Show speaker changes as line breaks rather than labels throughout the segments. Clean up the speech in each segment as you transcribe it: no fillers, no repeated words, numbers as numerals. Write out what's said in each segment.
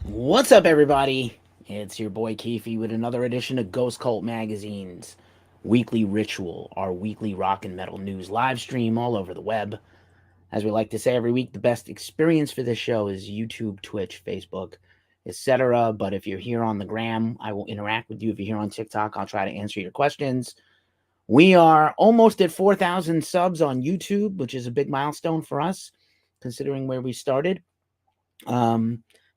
What's up, everybody? It's your boy Keefe with another edition of Ghost Cult Magazine's weekly ritual, our weekly rock and metal news live stream all over the web. As we like to say every week, the best experience for this show is YouTube, Twitch, Facebook, etc. But if you're here on the gram, I will interact with you. If you're here on TikTok, I'll try to answer your questions. We are almost at 4,000 subs on YouTube, which is a big milestone for us, considering where we started.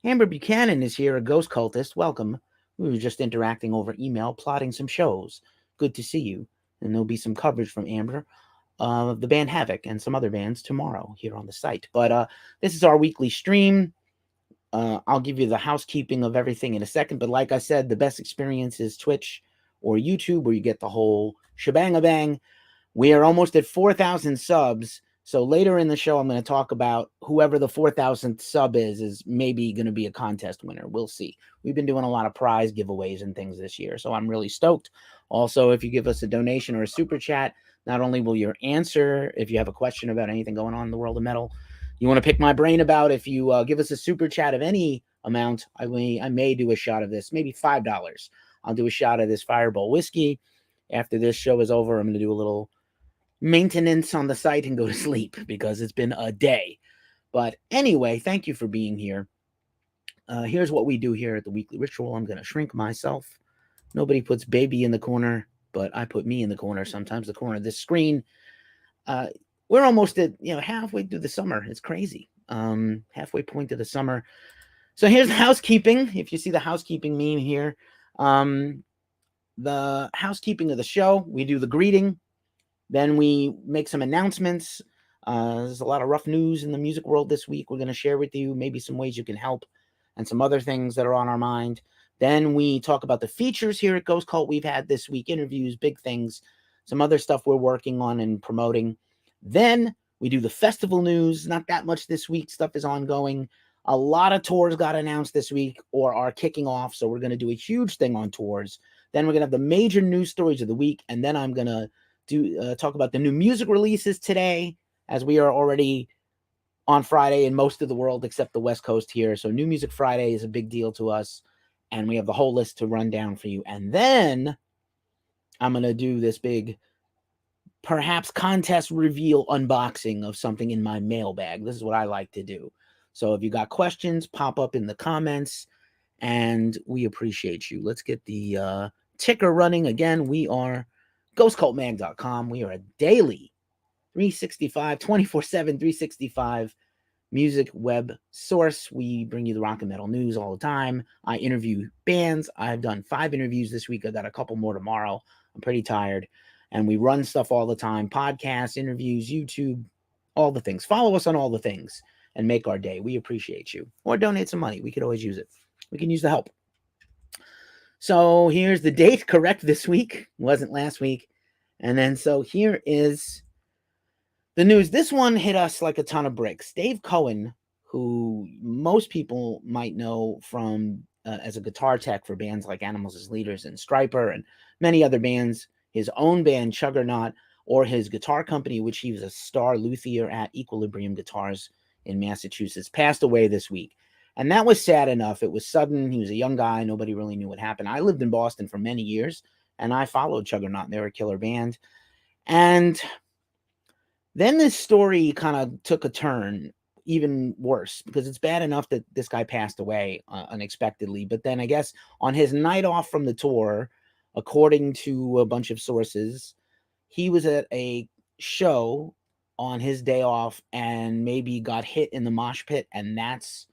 Amber Buchanan is here, a ghost cultist. Welcome. We were just interacting over email, plotting some shows. Good to see you. And there'll be some coverage from Amber of the band Havoc and some other bands tomorrow here on the site. But this is our weekly stream. I'll give you the housekeeping of everything in a second. But like I said, the best experience is Twitch or YouTube, where you get the whole shebang-a-bang. We are almost at 4,000 subs. So later in the show, I'm going to talk about whoever the 4,000th sub is maybe going to be a contest winner. We'll see. We've been doing a lot of prize giveaways and things this year, so I'm really stoked. Also, if you give us a donation or a super chat, not only will your answer, if you have a question about anything going on in the world of metal, you want to pick my brain about, if you give us a super chat of any amount, I may do a shot of this, maybe $5. I'll do a shot of this Fireball whiskey. After this show is over, I'm going to do a little maintenance on the site and go to sleep because it's been a day. But anyway, thank you for being here. Here's what we do here at the Weekly Ritual. I'm going to shrink myself. Nobody puts baby in the corner, but I put me in the corner, sometimes the corner of this screen. We're almost at halfway through the summer. It's crazy. Halfway point to the summer. So here's the housekeeping. If you see the housekeeping meme here, the housekeeping of the show, we do the greeting. Then we make some announcements. There's a lot of rough news in the music world this week. We're going to share with you maybe some ways you can help and some other things that are on our mind. Then we talk about the features here at Ghost Cult we've had this week, interviews, big things, some other stuff we're working on and promoting. Then we do the festival news. Not that much this week. Stuff is ongoing. A lot of tours got announced this week or are kicking off, so we're going to do a huge thing on tours. Then we're going to have the major news stories of the week, and then I'm going to talk about the new music releases today, as we are already on Friday in most of the world except the West Coast here. So New Music Friday is a big deal to us, and we have the whole list to run down for you. And then I'm going to do this big, perhaps contest reveal unboxing of something in my mailbag. This is what I like to do. So if you got questions, pop up in the comments, and we appreciate you. Let's get the ticker running again. We are ghostcultmag.com. We are a daily 365, 24/7, 365 music web source. We bring you the rock and metal news all the time. I interview bands. I've done 5 interviews this week. I got a couple more tomorrow. I'm pretty tired. And we run stuff all the time. Podcasts, interviews, YouTube, all the things. Follow us on all the things and make our day. We appreciate you. Or donate some money. We could always use it. We can use the help. So here's the date, correct this week. Wasn't last week. And then so here is the news. This one hit us like a ton of bricks. Dave Cohen, who most people might know from as a guitar tech for bands like Animals as Leaders and Stryper and many other bands, his own band Chuggernaut, or his guitar company, which he was a star luthier at, Equilibrium Guitars in Massachusetts, passed away this week. And that was sad enough. It was sudden. He was a young guy. Nobody really knew what happened. I lived in Boston for many years, and I followed Chuggernaut. They were a killer band. And then this story kind of took a turn, even worse, because it's bad enough that this guy passed away unexpectedly. But then I guess on his night off from the tour, according to a bunch of sources, he was at a show on his day off and maybe got hit in the mosh pit, and that's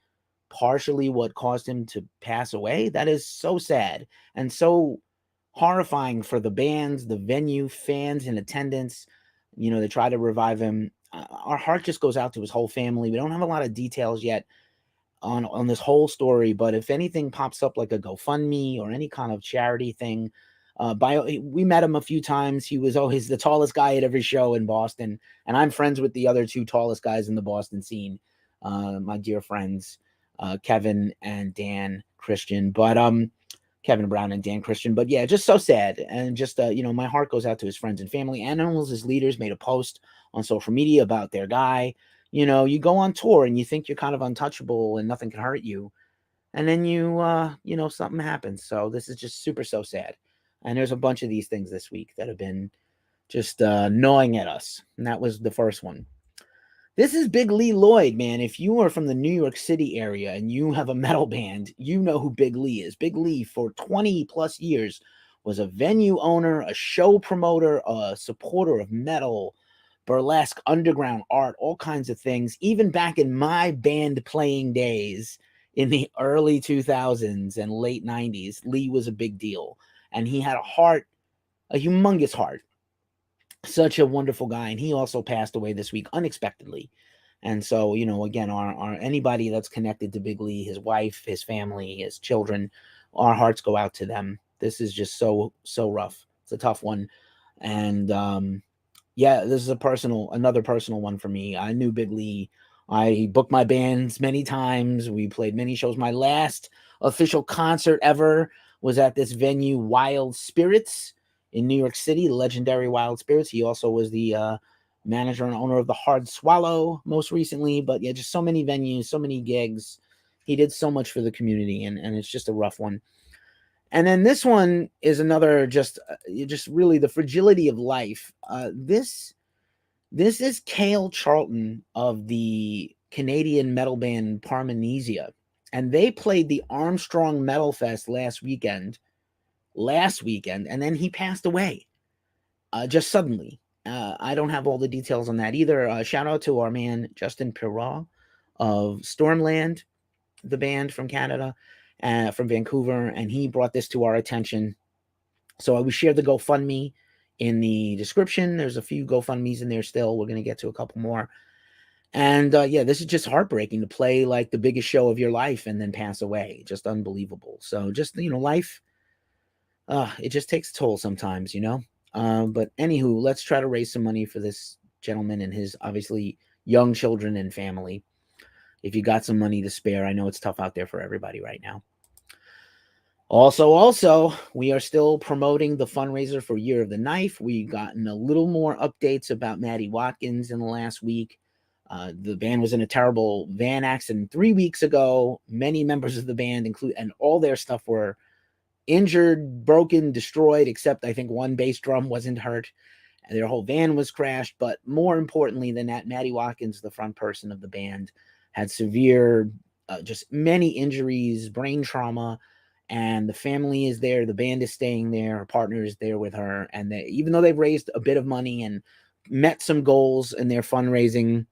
partially what caused him to pass away. That is so sad and so horrifying for the bands, the venue, fans in attendance. They try to revive him. Our heart just goes out to his whole family. We don't have a lot of details yet on this whole story, but if anything pops up like a GoFundMe or any kind of charity thing, we met him a few times. He was always the tallest guy at every show in Boston, and I'm friends with the other 2 tallest guys in the Boston scene, my dear friends, Kevin and Dan Christian. But Kevin Brown and Dan Christian. But yeah, just so sad. And just, my heart goes out to his friends and family. Animals as Leaders made a post on social media about their guy. You go on tour and you think you're kind of untouchable and nothing can hurt you. and then something happens. So this is just so sad. And there's a bunch of these things this week that have been just gnawing at us. And that was the first one. This is Big Lee Lloyd, man. If you are from the New York City area and you have a metal band, you know who Big Lee is. Big Lee, for 20 plus years, was a venue owner, a show promoter, a supporter of metal, burlesque, underground art, all kinds of things. Even back in my band playing days in the early 2000s and late 90s, Lee was a big deal. And he had a humongous heart. Such a wonderful guy. And he also passed away this week unexpectedly. And so, again, our anybody that's connected to Big Lee, his wife, his family, his children, our hearts go out to them. This is just so rough. It's a tough one. And this is another personal one for me. I knew Big Lee. I booked my bands many times. We played many shows. My last official concert ever was at this venue, Wild Spirits, in New York City, the legendary Wild Spirits. He also was the manager and owner of the Hard Swallow most recently. But yeah, just so many venues, so many gigs. He did so much for the community, and it's just a rough one. And then this one is another just really the fragility of life. This is Cayle Charlton of the Canadian metal band Param-Nesia, and they played the Armstrong Metal Fest last weekend, and then he passed away just suddenly. I don't have all the details on that either. Shout out to our man Justin Perrault of Stormland, the band from Canada, from Vancouver, and he brought this to our attention. So we shared the GoFundMe in the description. There's a few GoFundMes in there still. We're going to get to a couple more. And this is just heartbreaking to play like the biggest show of your life and then pass away. Just unbelievable. So just, life, it just takes a toll sometimes, But anywho, let's try to raise some money for this gentleman and his obviously young children and family. If you got some money to spare, I know it's tough out there for everybody right now. Also, we are still promoting the fundraiser for Year of the Knife. We've gotten a little more updates about Maddie Watkins in the last week. The band was in a terrible van accident 3 weeks ago. Many members of the band, and all their stuff were injured, broken, destroyed, except I think one bass drum wasn't hurt. Their whole van was crashed. But more importantly than that, Maddie Watkins, the front person of the band, had severe, just many injuries, brain trauma. And the family is there. The band is staying there. Her partner is there with her. And even though they've raised a bit of money and met some goals in their fundraising,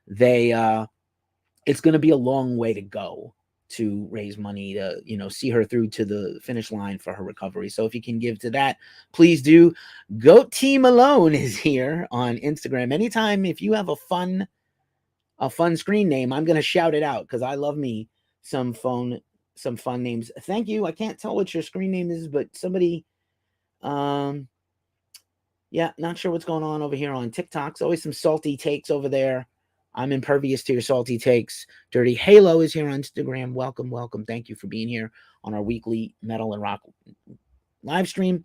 it's going to be a long way to go to raise money to, see her through to the finish line for her recovery. So if you can give to that, please do. Goat Team Alone is here on Instagram. Anytime if you have a fun screen name, I'm going to shout it out because I love me some fun names. Thank you. I can't tell what your screen name is, but somebody, not sure what's going on over here on TikTok. It's always some salty takes over there. I'm impervious to your salty takes. Dirty Halo is here on Instagram. Welcome. Thank you for being here on our weekly metal and rock live stream.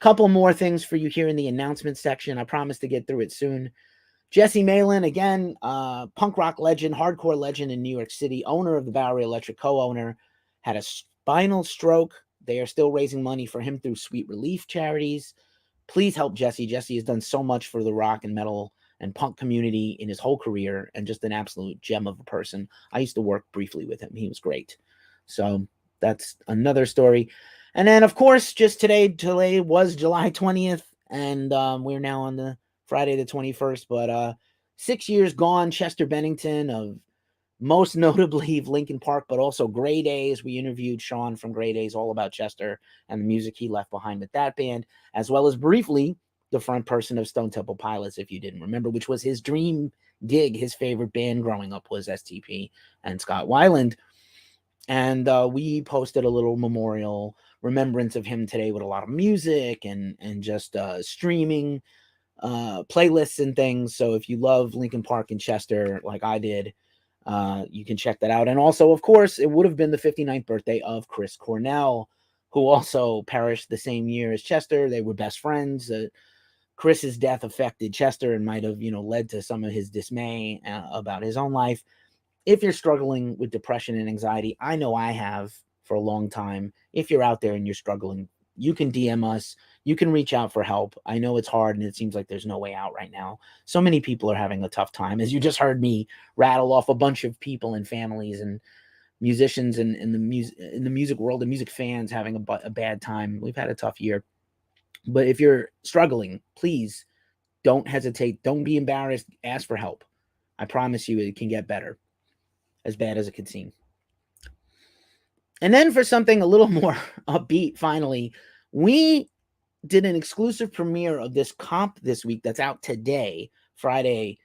Couple more things for you here in the announcement section. I promise to get through it soon. Jesse Malin, again, punk rock legend, hardcore legend in New York City, owner of the Bowery Electric, co-owner, had a spinal stroke. They are still raising money for him through Sweet Relief charities. Please help Jesse. Jesse has done so much for the rock and metal and punk community in his whole career, and just an absolute gem of a person. I used to work briefly with him. He was great. So that's another story. And then, of course, just today was July 20th, and we're now on the Friday the 21st, but 6 years gone. Chester Bennington of most notably Linkin Park, but also Grey Days. We interviewed Sean from Grey Days all about Chester and the music he left behind with that band, as well as briefly the front person of Stone Temple Pilots, if you didn't remember, which was his dream gig. His favorite band growing up was STP and Scott Weiland. And we posted a little memorial remembrance of him today with a lot of music and just streaming playlists and things. So if you love Linkin Park and Chester like I did, you can check that out. And also, of course, it would have been the 59th birthday of Chris Cornell, who also perished the same year as Chester. They were best friends. Chris's death affected Chester and might have, led to some of his dismay about his own life. if you're struggling with depression and anxiety, I know I have for a long time. If you're out there and you're struggling, you can DM us. You can reach out for help. I know it's hard and it seems like there's no way out right now. So many people are having a tough time. As you just heard me rattle off a bunch of people and families and musicians and in the music world and music fans having a bad time. We've had a tough year. But if you're struggling, please don't hesitate. Don't be embarrassed. Ask for help. I promise you it can get better, as bad as it could seem. And then for something a little more upbeat, finally, we did an exclusive premiere of this comp this week that's out today, Friday,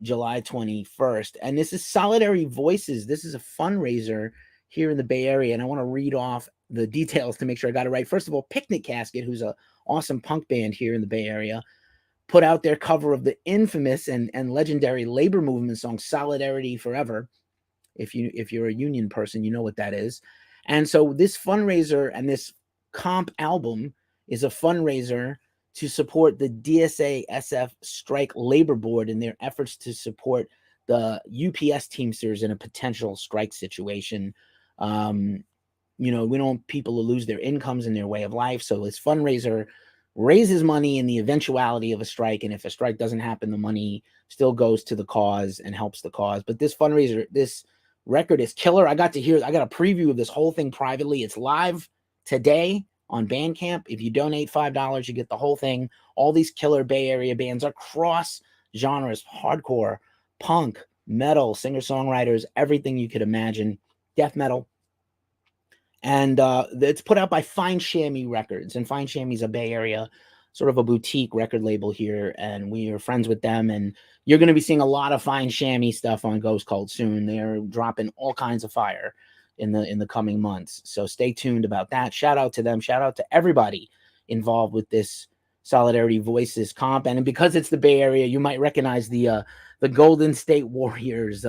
July 21st. And this is Solidarity Voices. This is a fundraiser here in the Bay Area. And I want to read off the details to make sure I got it right. First of all, Picnic Casket, who's an awesome punk band here in the Bay Area, put out their cover of the infamous and legendary labor movement song Solidarity Forever. If you're a union person, you know what that is. And so this fundraiser and this comp album is a fundraiser to support the DSA SF Strike Labor Board in their efforts to support the UPS Teamsters in a potential strike situation. We don't want people to lose their incomes and their way of life. So this fundraiser raises money in the eventuality of a strike. And if a strike doesn't happen, the money still goes to the cause and helps the cause. But this fundraiser, this record is killer. I got a preview of this whole thing privately. It's live today on Bandcamp. If you donate $5, you get the whole thing. All these killer Bay Area bands across genres, hardcore, punk, metal, singer-songwriters, everything you could imagine, death metal. And it's put out by Fine Chamois Records. And Fine Chamois is a Bay Area, sort of a boutique record label here. And we are friends with them. And you're going to be seeing a lot of Fine Chamois stuff on Ghost Cult soon. They're dropping all kinds of fire in the coming months. So stay tuned about that. Shout out to them. Shout out to everybody involved with this Solidarity Voices comp. And because it's the Bay Area, you might recognize the Golden State Warriors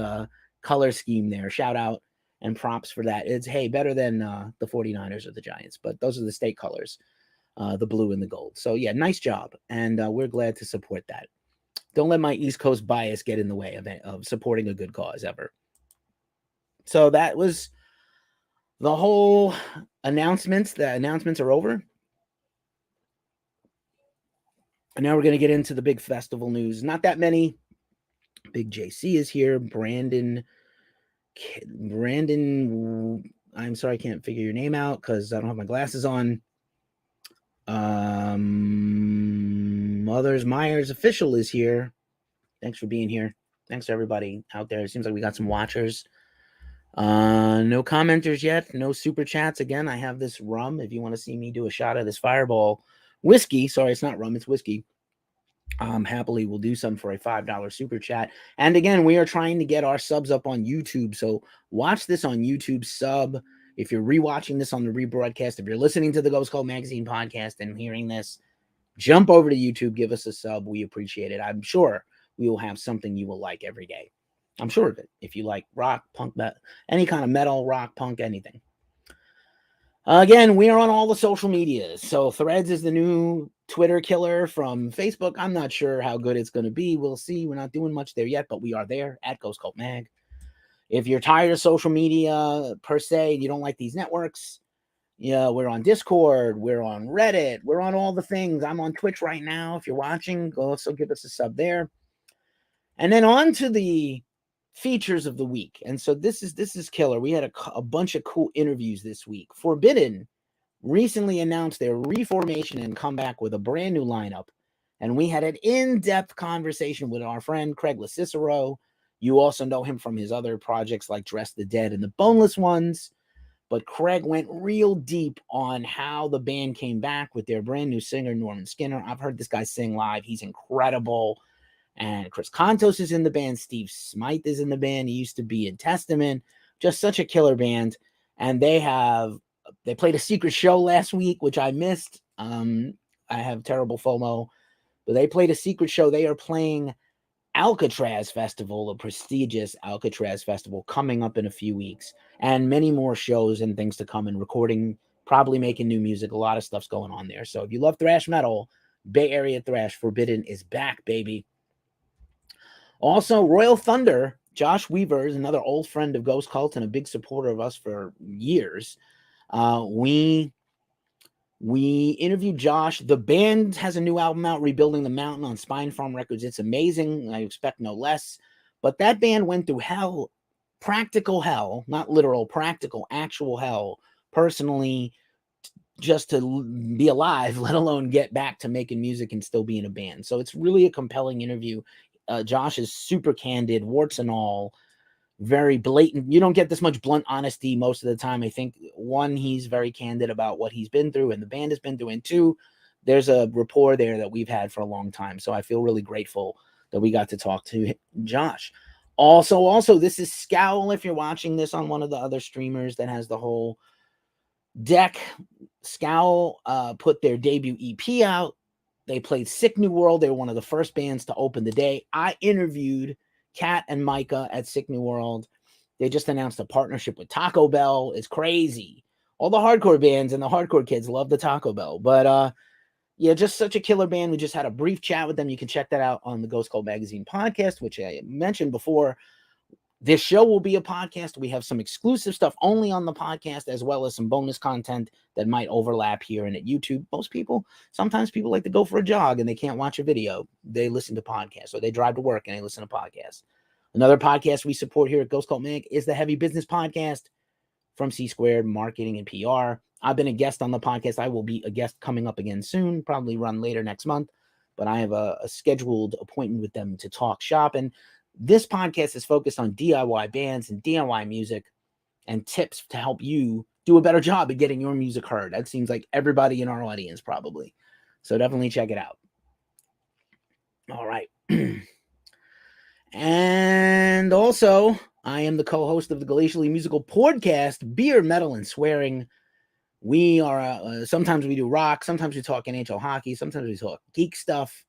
color scheme there. Shout out and props for that. It's, hey, better than the 49ers or the Giants, but those are the state colors, the blue and the gold. So yeah, nice job. And we're glad to support that. Don't let my East Coast bias get in the way of supporting a good cause ever. So that was the whole announcements. The announcements are over. And now we're going to get into the big festival news. Not that many. Big JC is here. Brandon, I'm sorry, I can't figure your name out because I don't have my glasses on. Mothers Myers Official is here. Thanks for being here. Thanks to everybody out there. It seems like we got some watchers. No commenters yet. No super chats. Again, I have this rum. If you want to see me do a shot of this Fireball whiskey, sorry, it's not rum, it's whiskey. Happily will do some for a $5 super chat. And again, we are trying to get our subs up on YouTube. So watch this on YouTube, sub. If you're rewatching this on the rebroadcast, if you're listening to the Ghost Cult Magazine podcast and hearing this, jump over to YouTube, give us a sub. We appreciate it. I'm sure we will have something you will like every day. I'm sure of it. If you like rock, punk, any kind of metal, rock, punk, anything. Again, we are on all the social medias. So Threads is the new Twitter killer from Facebook. I'm not sure how good it's going to be. We'll see. We're not doing much there yet, but we are there at Ghost Cult Mag. If you're tired of social media per se, you don't like these networks, yeah, we're on Discord, we're on Reddit, we're on all the things. I'm on Twitch right now. If you're watching, go also give us a sub there. And then on to the features of the week. And so this is killer. We had a bunch of cool interviews this week. Forbidden recently announced their reformation and comeback with a brand new lineup. And we had an in-depth conversation with our friend Craig LaCicero. You also know him from his other projects like Dress the Dead and the Boneless Ones. But Craig went real deep on how the band came back with their brand new singer, Norman Skinner. I've heard this guy sing live. He's incredible. And Chris Contos is in the band. Steve Smythe is in the band. He used to be in Testament. Just such a killer band. And they played a secret show last week, which I missed. I have terrible FOMO. But they played a secret show. They are playing Alcatraz Festival, a prestigious Alcatraz Festival coming up in a few weeks. And many more shows and things to come and recording, probably making new music. A lot of stuff's going on there. So if you love thrash metal, Bay Area Thrash Forbidden is back, baby. Also, Royal Thunder, Josh Weaver is another old friend of Ghost Cult and a big supporter of us for years. We interviewed Josh. The band has a new album out, Rebuilding the Mountain, on Spine Farm Records. It's amazing. I expect no less. But that band went through hell, practical hell, not literal, practical, actual hell, personally, just to be alive, let alone get back to making music and still be in a band. So it's really a compelling interview. Josh is super candid, warts and all, very blatant. You don't get this much blunt honesty most of the time. I think, one, he's very candid about what he's been through and the band has been through, and two, there's a rapport there that we've had for a long time. So I feel really grateful that we got to talk to Josh. Also, this is Scowl. If you're watching this on one of the other streamers that has the whole deck, Scowl put their debut EP out. They played Sick New World. They were one of the first bands to open the day. I interviewed Kat and Micah at Sick New World. They just announced a partnership with Taco Bell. It's crazy. All the hardcore bands and the hardcore kids love the Taco Bell. But yeah, just such a killer band. We just had a brief chat with them. You can check that out on the Ghost Cult Magazine podcast, which I mentioned before. This show will be a podcast. We have some exclusive stuff only on the podcast, as well as some bonus content that might overlap here and at YouTube. Sometimes people like to go for a jog and they can't watch a video. They listen to podcasts, or they drive to work and they listen to podcasts. Another podcast we support here at Ghost Cult Mag is the Heavy Business Podcast from C Squared Marketing and PR. I've been a guest on the podcast. I will be a guest coming up again soon, probably run later next month, but I have a scheduled appointment with them to talk shop. And this podcast is focused on DIY bands and DIY music and tips to help you do a better job at getting your music heard. That seems like everybody in our audience probably. So definitely check it out. All right. And also, I am the co-host of the Glacially Musical podcast, Beer, Metal, and Swearing. We are, sometimes we do rock, sometimes we talk NHL hockey, sometimes we talk geek stuff.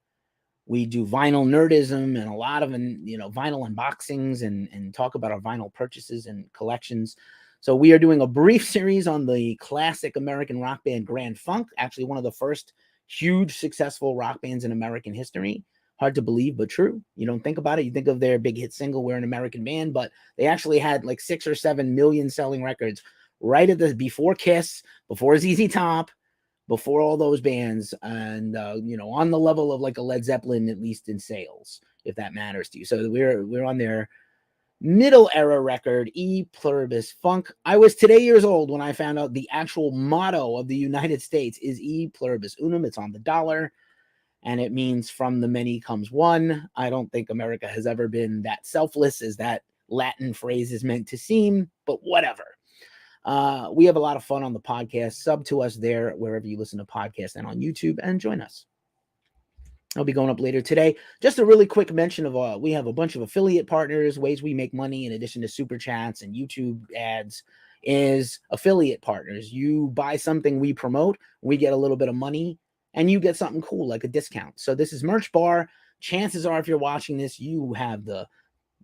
We do vinyl nerdism and a lot of, vinyl unboxings and talk about our vinyl purchases and collections. So we are doing a brief series on the classic American rock band Grand Funk, actually one of the first huge successful rock bands in American history. Hard to believe, but true. You don't think about it. You think of their big hit single, We're an American Band, but they actually had like 6 or 7 million selling records right at before Kiss, before ZZ Top, before all those bands, and on the level of like a Led Zeppelin, at least in sales, if that matters to you. So we're on their middle era record, E Pluribus Funk. I was today years old when I found out the actual motto of the United States is E Pluribus Unum. It's on the dollar, and it means from the many comes one. I don't think America has ever been that selfless as that Latin phrase is meant to seem, but whatever. We have a lot of fun on the podcast. Sub to us there, wherever you listen to podcasts, and on YouTube, and join us. I'll be going up later today. Just a really quick mention of we have a bunch of affiliate partners, ways we make money in addition to super chats and YouTube ads is affiliate partners. You buy something we promote, we get a little bit of money, and you get something cool like a discount. So this is Merch Bar. Chances are, if you're watching this, you have the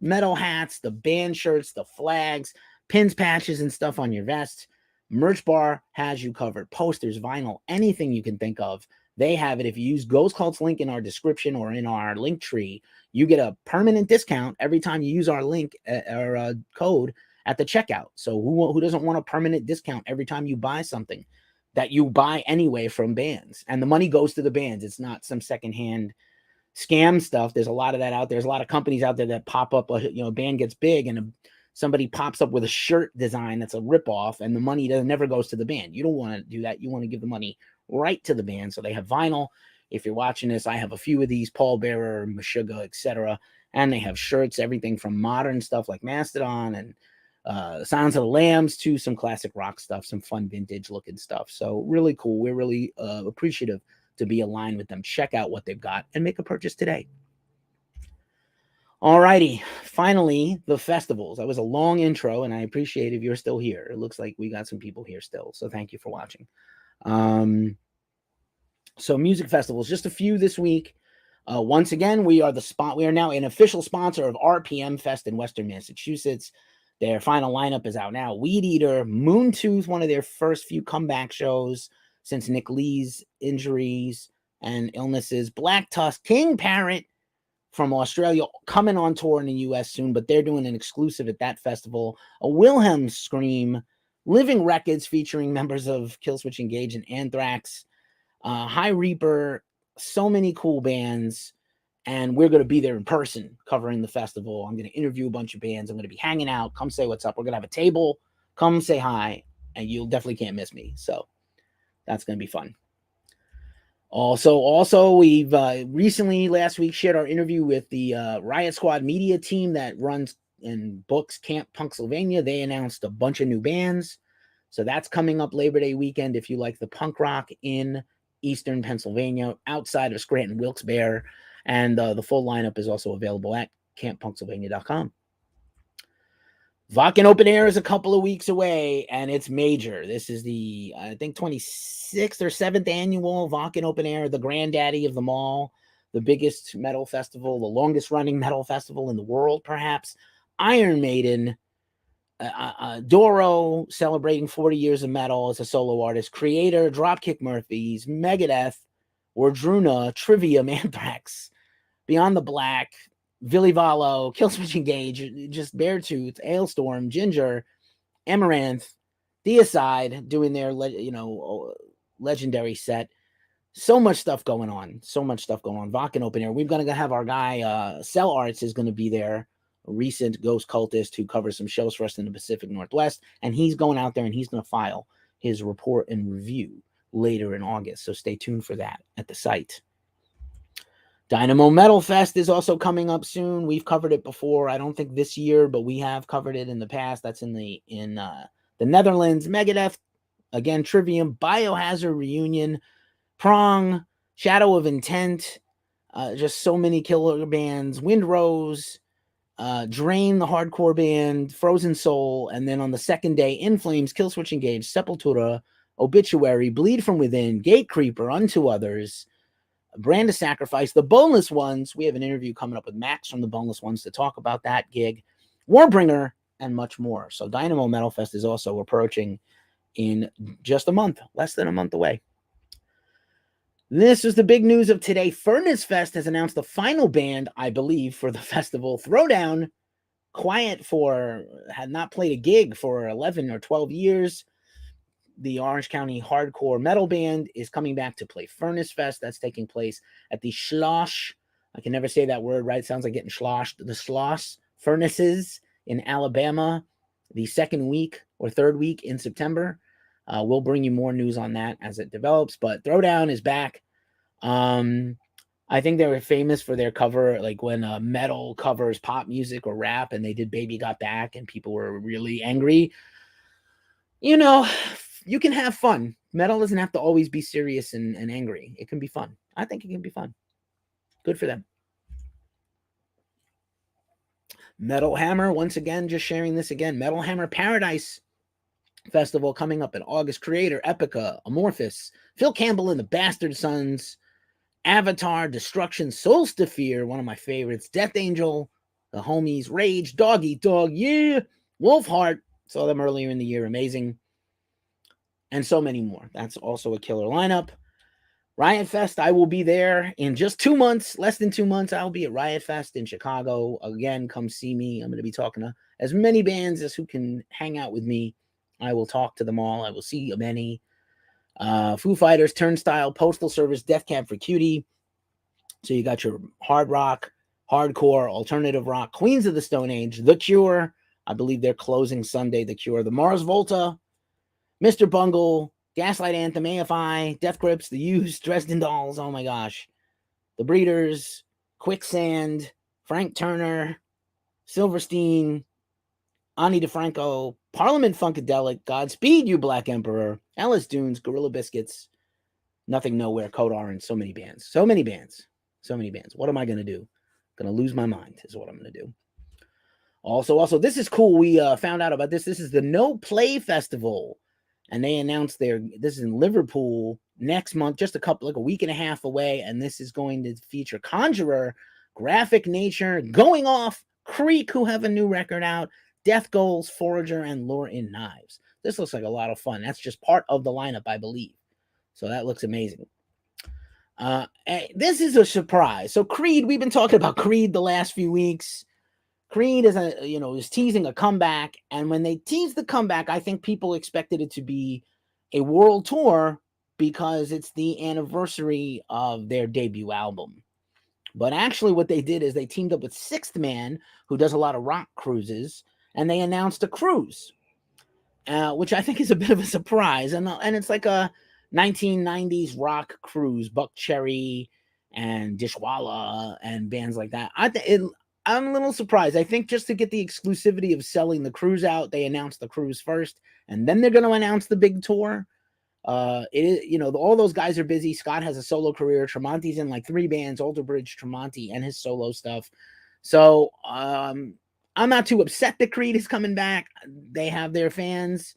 metal hats, the band shirts, the flags, pins, patches, and stuff on your vest. Merch Bar has you covered. Posters, vinyl, anything you can think of, they have it. If you use Ghost Cult's link in our description or in our link tree, you get a permanent discount every time you use our link or code at the checkout. So who doesn't want a permanent discount every time you buy something that you buy anyway from bands? And the money goes to the bands. It's not some secondhand scam stuff. There's a lot of that out there. There's a lot of companies out there that pop up, a band gets big and somebody pops up with a shirt design that's a ripoff, and the money never goes to the band. You don't want to do that. You want to give the money right to the band. So they have vinyl. If you're watching this, I have a few of these, Paul Bearer, Meshuggah, etc. And they have shirts, everything from modern stuff like Mastodon and Sounds of the Lambs to some classic rock stuff, some fun vintage looking stuff. So really cool. We're really appreciative to be aligned with them. Check out what they've got and make a purchase today. All righty. Finally, the festivals. That was a long intro, and I appreciate if you're still here. It looks like we got some people here still, so thank you for watching. So music festivals, just a few this week. Once again, we are now an official sponsor of RPM Fest in Western Massachusetts. Their final lineup is out now. Weed Eater, Moontooth, one of their first few comeback shows since Nick Lee's injuries and illnesses. Black Tusk, King Parrot, from Australia coming on tour in the US soon, but they're doing an exclusive at that festival. A Wilhelm Scream, Living Records featuring members of Killswitch Engage and Anthrax, High Reaper, so many cool bands. And we're going to be there in person covering the festival. I'm going to interview a bunch of bands. I'm going to be hanging out. Come say what's up. We're going to have a table. Come say hi. And you'll definitely can't miss me. So that's going to be fun. Also, we've recently, last week, shared our interview with the Riot Squad media team that runs and books Camp Punksylvania. They announced a bunch of new bands. So that's coming up Labor Day weekend if you like the punk rock in Eastern Pennsylvania, outside of Scranton Wilkes-Barre. And the full lineup is also available at camppunksylvania.com. Wacken Open Air is a couple of weeks away, and it's major. This is the, I think, 26th or 7th annual Wacken Open Air, the granddaddy of them all, the biggest metal festival, the longest-running metal festival in the world, perhaps. Iron Maiden, Doro celebrating 40 years of metal as a solo artist, Creator, Dropkick Murphys, Megadeth, Wardruna, Trivium, Anthrax, Beyond the Black, Billy Vallo, Killswitch Engage, just Beartooth, Ailstorm, Ginger, Amaranth, Deicide doing their legendary set. So much stuff going on. Wacken Open Air. We're going to have our guy, Cell Arts, is going to be there, a recent ghost cultist who covers some shows for us in the Pacific Northwest. And he's going out there and he's going to file his report and review later in August. So stay tuned for that at the site. Dynamo Metal Fest is also coming up soon. We've covered it before. I don't think this year, but we have covered it in the past. That's in the Netherlands. Megadeth, again, Trivium, Biohazard Reunion, Prong, Shadow of Intent, just so many killer bands. Windrose, Drain, the hardcore band, Frozen Soul, and then on the second day, In Flames, Killswitch Engage, Sepultura, Obituary, Bleed From Within, Gatecreeper, Unto Others, Brand of Sacrifice, the Boneless Ones. We have an interview coming up with Max from the Boneless Ones to talk about that gig, Warbringer, and much more. So Dynamo Metal Fest is also approaching in just a month, less than a month away. This is the big news of today. Furnace Fest has announced the final band, I believe, for the festival. Throwdown, had not played a gig for 11 or 12 years. The Orange County hardcore metal band is coming back to play Furnace Fest. That's taking place at the Schloss. I can never say that word right. It sounds like getting sloshed. The Schloss Furnaces in Alabama, the second week or third week in September. We'll bring you more news on that as it develops. But Throwdown is back. I think they were famous for their cover, like when metal covers pop music or rap, and they did Baby Got Back, and people were really angry. You can have fun. Metal doesn't have to always be serious and angry. It can be fun. I think it can be fun. Good for them. Metal Hammer, once again, just sharing this again. Metal Hammer Paradise Festival coming up in August. Creator, Epica, Amorphous, Phil Campbell and the Bastard Sons, Avatar, Destruction, Solstice, one of my favorites, Death Angel, the Homies, Rage, Dog Eat Dog, yeah, Wolfheart, saw them earlier in the year, amazing. And so many more. That's also a killer lineup. Riot Fest, I will be there in just 2 months, less than 2 months. I'll be at Riot Fest in Chicago. Again, come see me. I'm going to be talking to as many bands as who can hang out with me. I will talk to them all. I will see many. Foo Fighters, Turnstile, Postal Service, Death Cab for Cutie. So you got your hard rock, hardcore, alternative rock, Queens of the Stone Age, The Cure. I believe they're closing Sunday, The Cure. The Mars Volta, Mr. Bungle, Gaslight Anthem, AFI, Death Grips, The Used, Dresden Dolls, oh my gosh. The Breeders, Quicksand, Frank Turner, Silverstein, Ani DeFranco, Parliament Funkadelic, Godspeed You Black Emperor, Alice Dunes, Gorilla Biscuits, Nothing Nowhere, Code Orange, so many bands. What am I going to do? Going to lose my mind is what I'm going to do. Also, this is cool. We found out about this. This is the No Play Festival. And they announced this is in Liverpool next month, just a week and a half away. And this is going to feature Conjurer, Graphic Nature, Going Off, Creek, who have a new record out, Death Goals, Forager, and Lure in Knives. This looks like a lot of fun. That's just part of the lineup, I believe. So that looks amazing. This is a surprise. So Creed, we've been talking about Creed the last few weeks. Creed is teasing a comeback, and when they teased the comeback, I think people expected it to be a world tour because it's the anniversary of their debut album. But actually, what they did is they teamed up with Sixth Man, who does a lot of rock cruises, and they announced a cruise, which I think is a bit of a surprise. And it's like a 1990s rock cruise, Buck Cherry and Dishwalla and bands like that. I'm a little surprised. I think just to get the exclusivity of selling the cruise out, they announced the cruise first, and then they're going to announce the big tour. It is, all those guys are busy. Scott has a solo career. Tremonti's in like 3 bands, Alter Bridge, Tremonti, and his solo stuff. So I'm not too upset that Creed is coming back. They have their fans.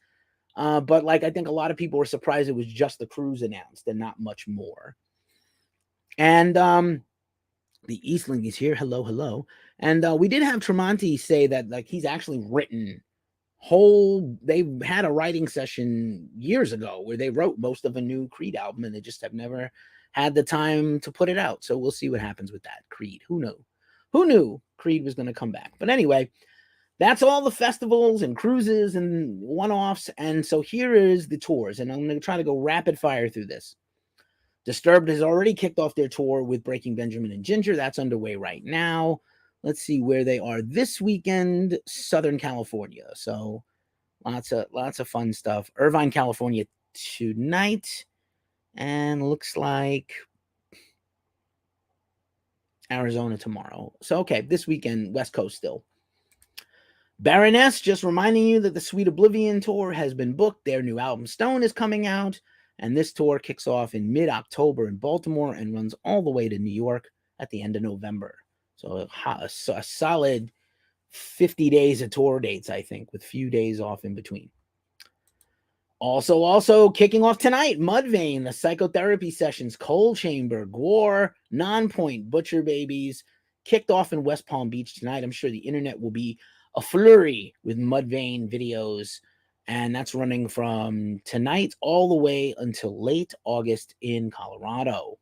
But I think a lot of people were surprised it was just the cruise announced and not much more. And the Eastling is here. Hello, hello. And we did have Tremonti say that he's actually written they had a writing session years ago where they wrote most of a new Creed album, and they just have never had the time to put it out. So we'll see what happens with that. Creed, who knew Creed was going to come back? But anyway, that's all the festivals and cruises and one-offs. And so here is the tours, and I'm going to try to go rapid fire through this. Disturbed has already kicked off their tour with Breaking Benjamin and Ginger. That's underway right now. Let's see where they are this weekend. Southern California. So lots of fun stuff. Irvine, California tonight. And looks like Arizona tomorrow. So, okay, this weekend, West Coast still. Baroness, just reminding you that the Sweet Oblivion tour has been booked. Their new album, Stone, is coming out. And this tour kicks off in mid-October in Baltimore and runs all the way to New York at the end of November. So a solid 50 days of tour dates, I think, with few days off in between. Also kicking off tonight, Mudvayne, the Psychotherapy Sessions, Coal Chamber, Gwar, Nonpoint, Butcher Babies, kicked off in West Palm Beach tonight. I'm sure the internet will be a flurry with Mudvayne videos, and that's running from tonight all the way until late August in Colorado.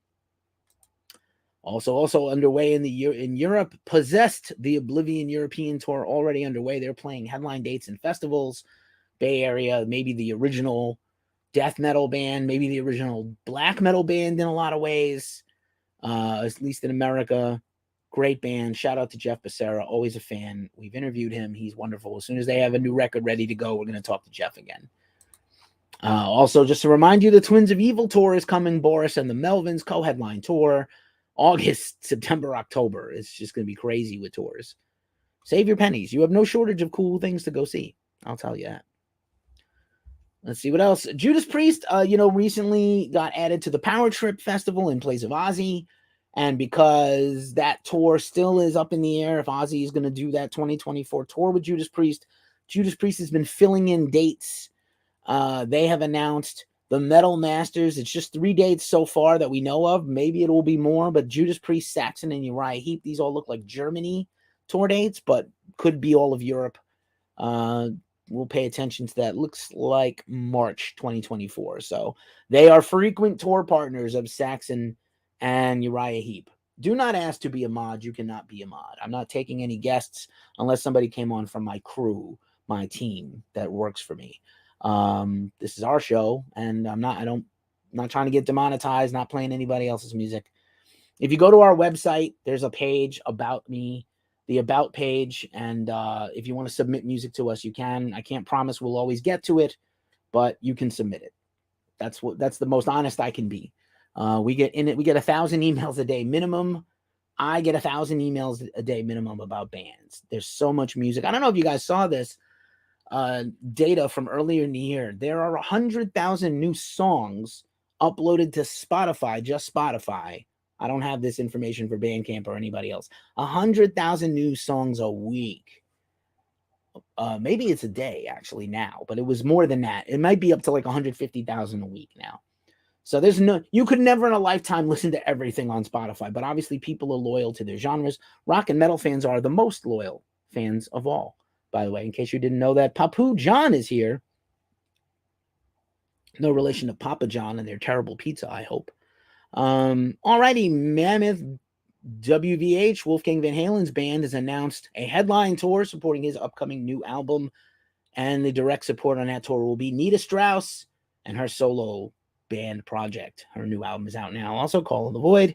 Also underway in Europe, Possessed, the Oblivion European tour, already underway. They're playing headline dates and festivals. Bay Area, maybe the original death metal band, maybe the original black metal band in a lot of ways, at least in America. Great band. Shout out to Jeff Becerra, always a fan. We've interviewed him. He's wonderful. As soon as they have a new record ready to go, we're going to talk to Jeff again. Also, just to remind you, the Twins of Evil tour is coming. Boris and the Melvins co-headline tour. August, September, October. It's just going to be crazy with tours. Save your pennies. You have no shortage of cool things to go see. I'll tell you that. Let's see what else. Judas Priest, recently got added to the Power Trip Festival in place of Ozzy. And because that tour still is up in the air, if Ozzy is going to do that 2024 tour with Judas Priest has been filling in dates. They have announced the Metal Masters. It's just 3 dates so far that we know of. Maybe it will be more, but Judas Priest, Saxon, and Uriah Heep, these all look like Germany tour dates, but could be all of Europe. We'll pay attention to that. Looks like March 2024. So they are frequent tour partners of Saxon and Uriah Heep. Do not ask to be a mod. You cannot be a mod. I'm not taking any guests unless somebody came on from my crew, my team that works for me. This is our show, and I'm not trying to get demonetized, not playing anybody else's music. If you go to our website, there's a page about me, the about page. And, if you want to submit music to us, you can. I can't promise we'll always get to it, but you can submit it. That's the most honest I can be. We get 1,000 emails a day minimum. I get 1,000 emails a day minimum about bands. There's so much music. I don't know if you guys saw this data from earlier in the year. There are 100,000 new songs uploaded to Spotify, just Spotify. I don't have this information for Bandcamp or anybody else. 100,000 new songs a week. Maybe it's a day actually now, but it was more than that. It might be up to like 150,000 a week now. So you could never in a lifetime listen to everything on Spotify, but obviously people are loyal to their genres. Rock and metal fans are the most loyal fans of all. By the way, in case you didn't know that, Papu John is here. No relation to Papa John and their terrible pizza, I hope. Alrighty, Mammoth WVH, Wolfgang Van Halen's band, has announced a headline tour supporting his upcoming new album, and the direct support on that tour will be Nita Strauss and her solo band project. Her new album is out now, also Call of the Void.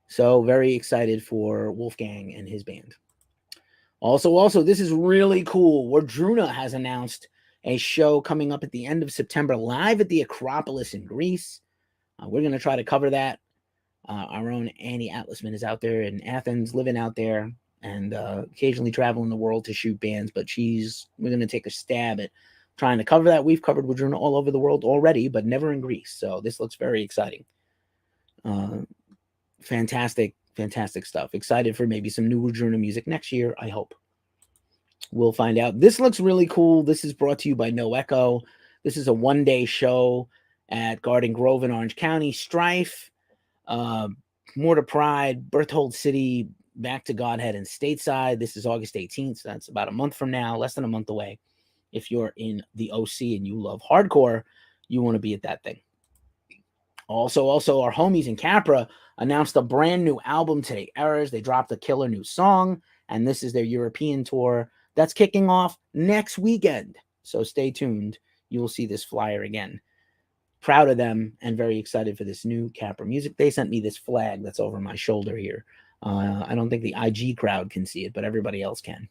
So very excited for Wolfgang and his band. Also, this is really cool. Wardruna has announced a show coming up at the end of September live at the Acropolis in Greece. We're going to try to cover that. Our own Annie Atlasman is out there in Athens, living out there, and occasionally traveling the world to shoot bands. But we're going to take a stab at trying to cover that. We've covered Wardruna all over the world already, but never in Greece. So this looks very exciting. Fantastic stuff. Excited for maybe some new Wardruna music next year, I hope. We'll find out. This looks really cool. This is brought to you by No Echo. This is a one-day show at Garden Grove in Orange County. Strife, More to Pride, Berthold City, Back to Godhead, and Stateside. This is August 18th. So that's about a month from now, less than a month away. If you're in the OC and you love hardcore, you want to be at that thing. Also, our homies in Capra announced a brand new album today. Errors. They dropped a killer new song, and this is their European tour that's kicking off next weekend. So stay tuned. You will see this flyer again. Proud of them and very excited for this new Capra music. They sent me this flag that's over my shoulder here. I don't think the IG crowd can see it, but everybody else can.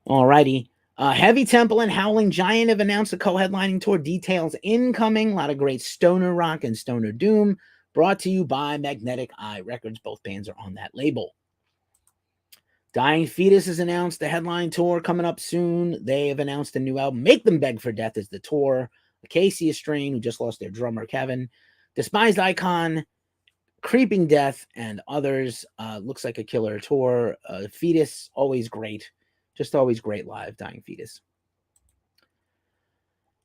Alrighty. Heavy Temple and Howling Giant have announced a co-headlining tour. Details incoming. A lot of great stoner rock and stoner doom. Brought to you by Magnetic Eye Records. Both bands are on that label. Dying Fetus has announced the headline tour coming up soon. They have announced a new album. Make Them Beg for Death is the tour. Acacia Strain, who just lost their drummer, Kevin. Despised Icon, Creeping Death, and others. Looks like a killer tour. Fetus, always great. Just always great live, Dying Fetus.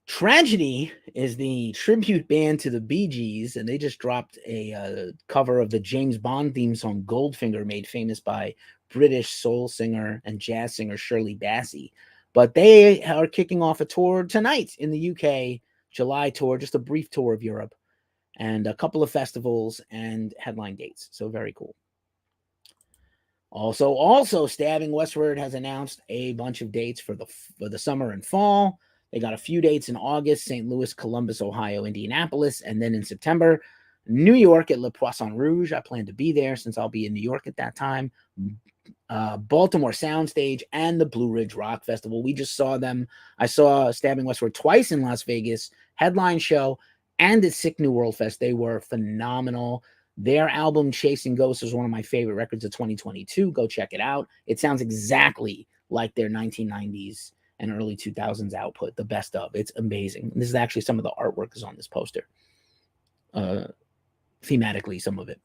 Tragedy is the tribute band to the Bee Gees, and they just dropped a cover of the James Bond theme song Goldfinger, made famous by British soul singer and jazz singer Shirley Bassey. But they are kicking off a tour tonight in the UK, July tour, just a brief tour of Europe, and a couple of festivals and headline dates. So very cool. Also, Stabbing Westward has announced a bunch of dates for the summer and fall. They got a few dates in August, St. Louis, Columbus, Ohio, Indianapolis, and then in September, New York at Le Poisson Rouge. I plan to be there since I'll be in New York at that time. Baltimore Soundstage and the Blue Ridge Rock Festival. We just saw them. I saw Stabbing Westward twice in Las Vegas, headline show, and at Sick New World Fest. They were phenomenal. Their album Chasing Ghosts is one of my favorite records of 2022. Go check it out. It sounds exactly like their 1990s and early 2000s output, the best of. It's amazing. This is actually some of the artwork is on this poster. Thematically, some of it.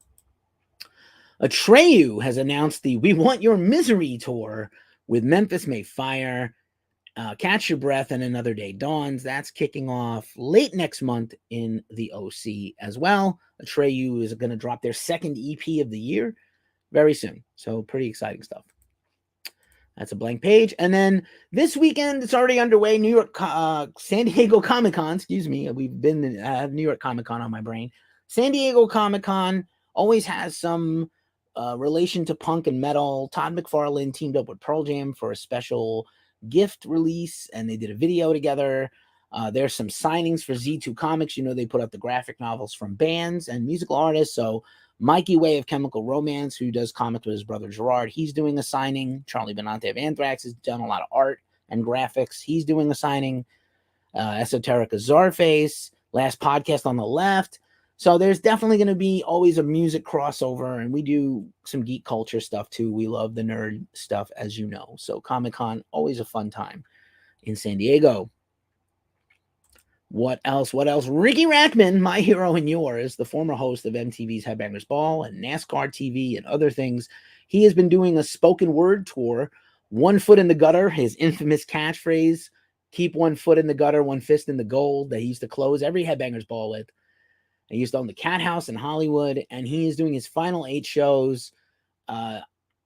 Atreyu has announced the We Want Your Misery tour with Memphis May Fire, Catch Your Breath, and Another Day Dawns. That's kicking off late next month in the OC as well. Atreyu is going to drop their second EP of the year very soon. So pretty exciting stuff. That's a blank page. And then this weekend, it's already underway. New York, San Diego Comic-Con. Excuse me. I have New York Comic-Con on my brain. San Diego Comic-Con always has some relation to punk and metal. Todd McFarlane teamed up with Pearl Jam for a special gift release, and they did a video together. There's some signings for Z2 Comics. You know, they put out the graphic novels from bands and musical artists. So Mikey Way of Chemical Romance, who does comics with his brother Gerard, he's doing a signing. Charlie Benante of Anthrax has done a lot of art and graphics. He's doing a signing. Esoterica Czarface, Last Podcast on the Left. So there's definitely going to be always a music crossover, and we do some geek culture stuff too. We love the nerd stuff, as you know. So Comic-Con, always a fun time in San Diego. What else? Ricky Rackman, my hero and yours, the former host of MTV's Headbangers Ball and NASCAR TV and other things. He has been doing a spoken word tour, One Foot in the Gutter, his infamous catchphrase, keep one foot in the gutter, one fist in the gold, that he used to close every Headbangers Ball with. He used to own the Cat House in Hollywood, and he is doing his final 8 shows.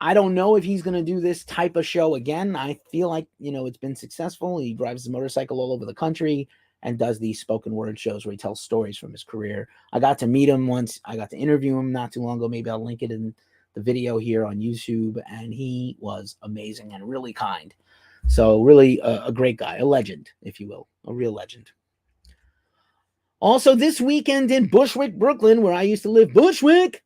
I don't know if he's going to do this type of show again. I feel like, it's been successful. He drives his motorcycle all over the country and does these spoken word shows where he tells stories from his career. I got to meet him once. I got to interview him not too long ago. Maybe I'll link it in the video here on YouTube. And he was amazing and really kind. So really a great guy, a legend, if you will, a real legend. Also this weekend in Bushwick, Brooklyn, where I used to live, Bushwick,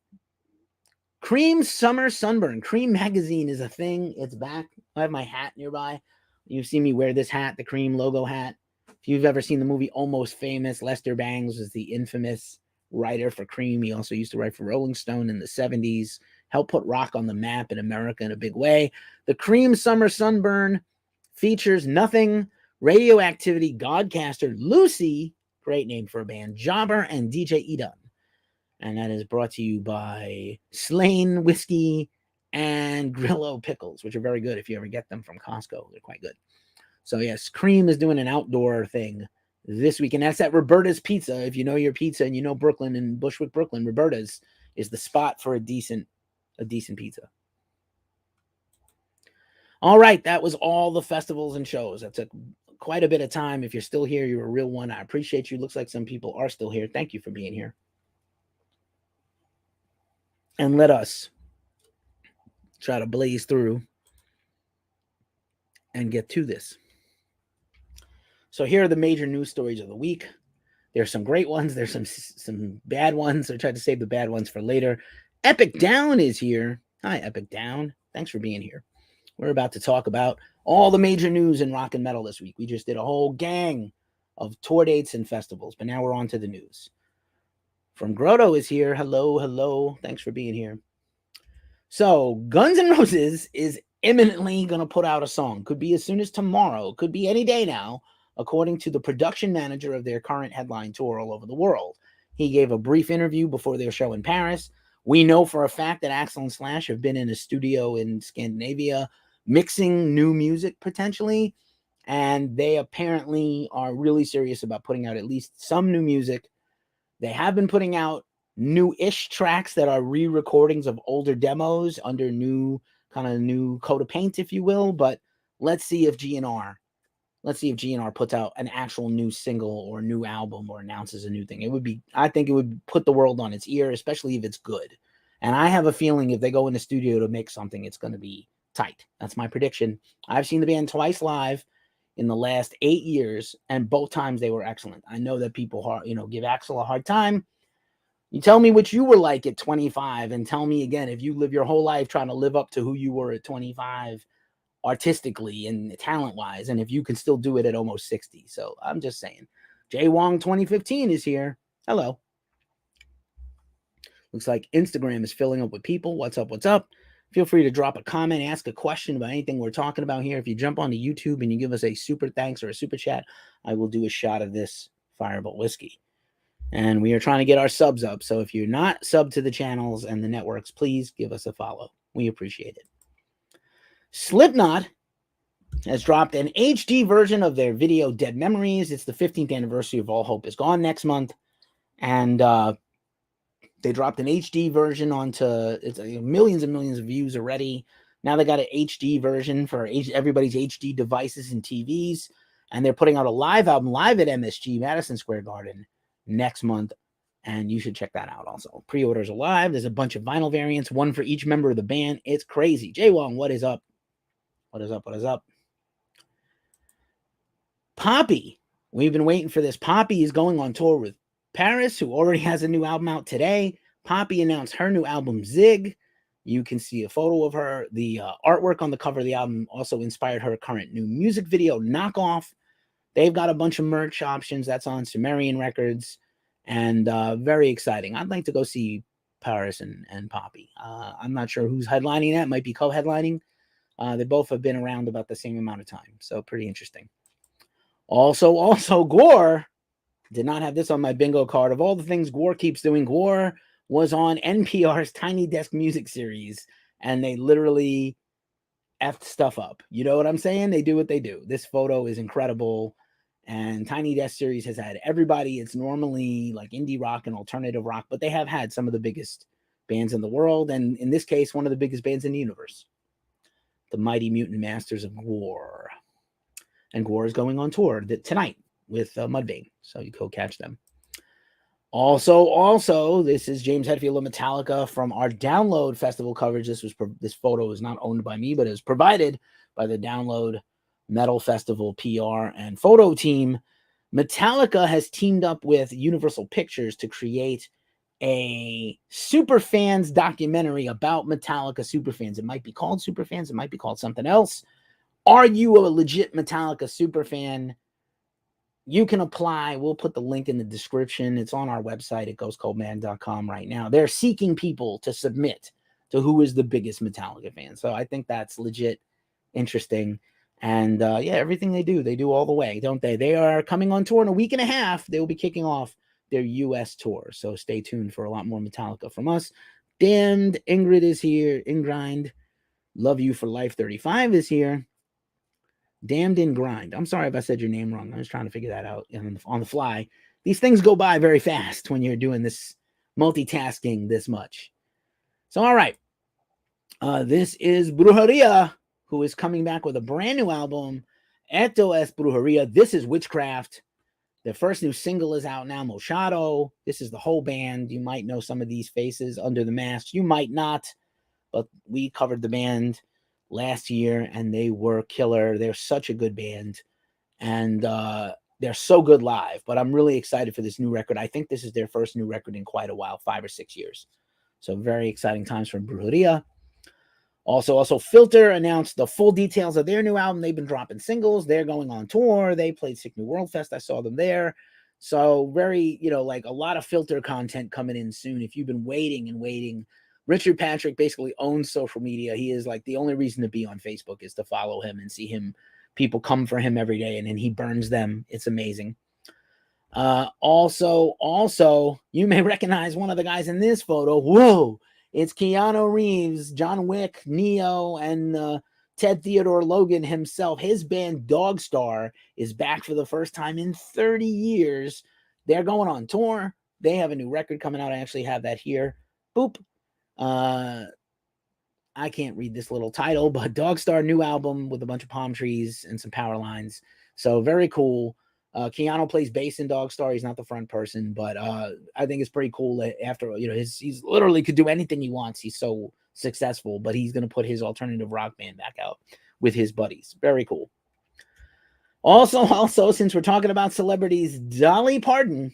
Cream Summer Sunburn. Cream magazine is a thing. It's back. I have my hat nearby. You've seen me wear this hat, the Cream logo hat. If you've ever seen the movie Almost Famous, Lester Bangs was the infamous writer for Cream. He also used to write for Rolling Stone in the 70s, helped put rock on the map in America in a big way. The Cream Summer Sunburn features Nothing, Radioactivity, Godcaster, Lucy, great name for a band, Jobber, and DJ Edon. And that is brought to you by Slane Whiskey and Grillo Pickles, which are very good if you ever get them from Costco. They're quite good. So yes, Cream is doing an outdoor thing this week, and that's at Roberta's Pizza. If you know your pizza and you know Brooklyn and Bushwick, Brooklyn, Roberta's is the spot for a decent pizza. All right, that was all the festivals and shows. That took quite a bit of time. If you're still here, you're a real one. I appreciate you. Looks like some people are still here. Thank you for being here. And let us try to blaze through and get to this. So here are the major news stories of the week. There's some great ones. There's some bad ones. I tried to save the bad ones for later. Epic Down is here. Hi, Epic Down. Thanks for being here. We're about to talk about all the major news in rock and metal this week. We just did a whole gang of tour dates and festivals, but now we're on to the news. From Grotto is here. Hello, hello. Thanks for being here. So Guns N' Roses is imminently going to put out a song. Could be as soon as tomorrow. Could be any day now, according to the production manager of their current headline tour all over the world. He gave a brief interview before their show in Paris. We know for a fact that Axl and Slash have been in a studio in Scandinavia mixing new music potentially, and they apparently are really serious about putting out at least some new music. They have been putting out new-ish tracks that are re-recordings of older demos under new coat of paint, if you will. But let's see if GNR puts out an actual new single or new album or announces a new thing. I think it would put the world on its ear, especially if it's good. And I have a feeling if they go in the studio to make something, it's going to be tight. That's my prediction. I've seen the band twice live in the last 8 years, and both times they were excellent. I know that people give Axl a hard time. You tell me what you were like at 25, and tell me again if you live your whole life trying to live up to who you were at 25 artistically and talent-wise, and if you can still do it at almost 60. So I'm just saying. Jay Wong 2015 is here. Hello. Looks like Instagram is filling up with people. What's up? What's up? Feel free to drop a comment, ask a question about anything we're talking about here. If you jump onto YouTube and you give us a super thanks or a super chat, I will do a shot of this Fireball whiskey. And we are trying to get our subs up. So if you're not subbed to the channels and the networks, please give us a follow. We appreciate it. Slipknot has dropped an HD version of their video Dead Memories. It's the 15th anniversary of All Hope Is Gone next month. And they dropped an HD version onto it's millions and millions of views already. Now they got an HD version for everybody's HD devices and TVs. And they're putting out a live album live at MSG, Madison Square Garden, next month. And you should check that out also. Pre-orders are live. There's a bunch of vinyl variants, one for each member of the band. It's crazy. Jay Wong, what is up? What is up? What is up? Poppy. We've been waiting for this. Poppy is going on tour with Paris, who already has a new album out today. Poppy announced her new album, Zig. You can see a photo of her. The artwork on the cover of the album also inspired her current new music video, Knockoff. They've got a bunch of merch options. That's on Sumerian Records. And very exciting. I'd like to go see Paris and Poppy. I'm not sure who's headlining that. Might be co-headlining. They both have been around about the same amount of time. So pretty interesting. Also, Gore. Did not have this on my bingo card. Of all the things Gore keeps doing, Gore was on NPR's Tiny Desk Music Series, and they literally effed stuff up. You know what I'm saying? They do what they do. This photo is incredible, and Tiny Desk Series has had everybody. It's normally like indie rock and alternative rock, but they have had some of the biggest bands in the world, and in this case, one of the biggest bands in the universe, the Mighty Mutant Masters of War. And Gore is going on tour tonight with Mudvayne, so you go catch them. Also, this is James Hetfield of Metallica from our Download Festival coverage. This photo is not owned by me, but is provided by the Download Metal Festival PR and photo team. Metallica has teamed up with Universal Pictures to create a superfans documentary about Metallica superfans. It might be called Superfans. It might be called something else. Are you a legit Metallica superfan? You can apply. We'll put the link in the description. It's on our website at ghostcultmag.com right now. They're seeking people to submit to who is the biggest Metallica fan. So I think that's legit interesting. And yeah, everything they do all the way, don't they? They are coming on tour in a week and a half. They will be kicking off their U.S. tour. So stay tuned for a lot more Metallica from us. Damned Ingrid is here. Ingrind. Love You for Life 35 is here. Damned in Grind. I'm sorry if I said your name wrong. I was trying to figure that out on the fly. These things go by very fast when you're doing this multitasking this much. So, all right. This is Brujeria, who is coming back with a brand new album. Esto es Brujeria. This is Witchcraft. Their first new single is out now, Moshado. This is the whole band. You might know some of these faces under the mask. You might not, but we covered the band last year, and they were killer. They're such a good band, and they're so good live. But I'm really excited for this new record. I think this is their first new record in quite a while, 5 or 6 years. So very exciting times for Brujeria. Also, Filter announced the full details of their new album. They've been dropping singles. They're going on tour. They played Sick New World Fest. I saw them there. So very, like a lot of Filter content coming in soon. If you've been waiting, Richard Patrick basically owns social media. He is like the only reason to be on Facebook is to follow him and see him. People come for him every day, and then he burns them. It's amazing. Also, you may recognize one of the guys in this photo. Whoa, it's Keanu Reeves, John Wick, Neo, and Ted Theodore Logan himself. His band Dogstar is back for the first time in 30 years. They're going on tour. They have a new record coming out. I actually have that here. Boop. I can't read this little title, but Dogstar new album with a bunch of palm trees and some power lines. So very cool. Keanu plays bass in Dogstar. He's not the front person, but I think it's pretty cool that after, he's literally could do anything he wants. He's so successful, but he's going to put his alternative rock band back out with his buddies. Very cool. Also, since we're talking about celebrities, Dolly Parton,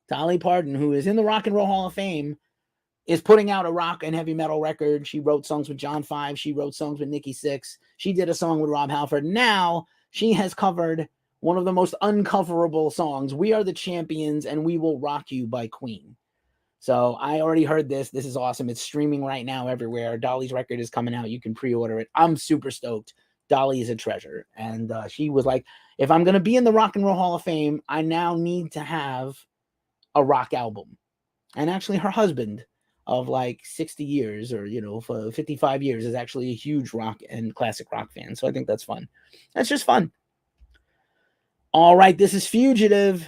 who is in the Rock and Roll Hall of Fame, is putting out a rock and heavy metal record. She wrote songs with John 5. She wrote songs with Nikki Sixx. She did a song with Rob Halford. Now she has covered one of the most uncoverable songs, We Are the Champions and We Will Rock You by Queen. So I already heard this. This is awesome. It's streaming right now everywhere. Dolly's record is coming out. You can pre-order it. I'm super stoked. Dolly is a treasure. And she was like, if I'm going to be in the Rock and Roll Hall of Fame, I now need to have a rock album. And actually her husband of like 60 years or, for 55 years is actually a huge rock and classic rock fan. So I think that's fun. That's just fun. All right, this is Fugitive.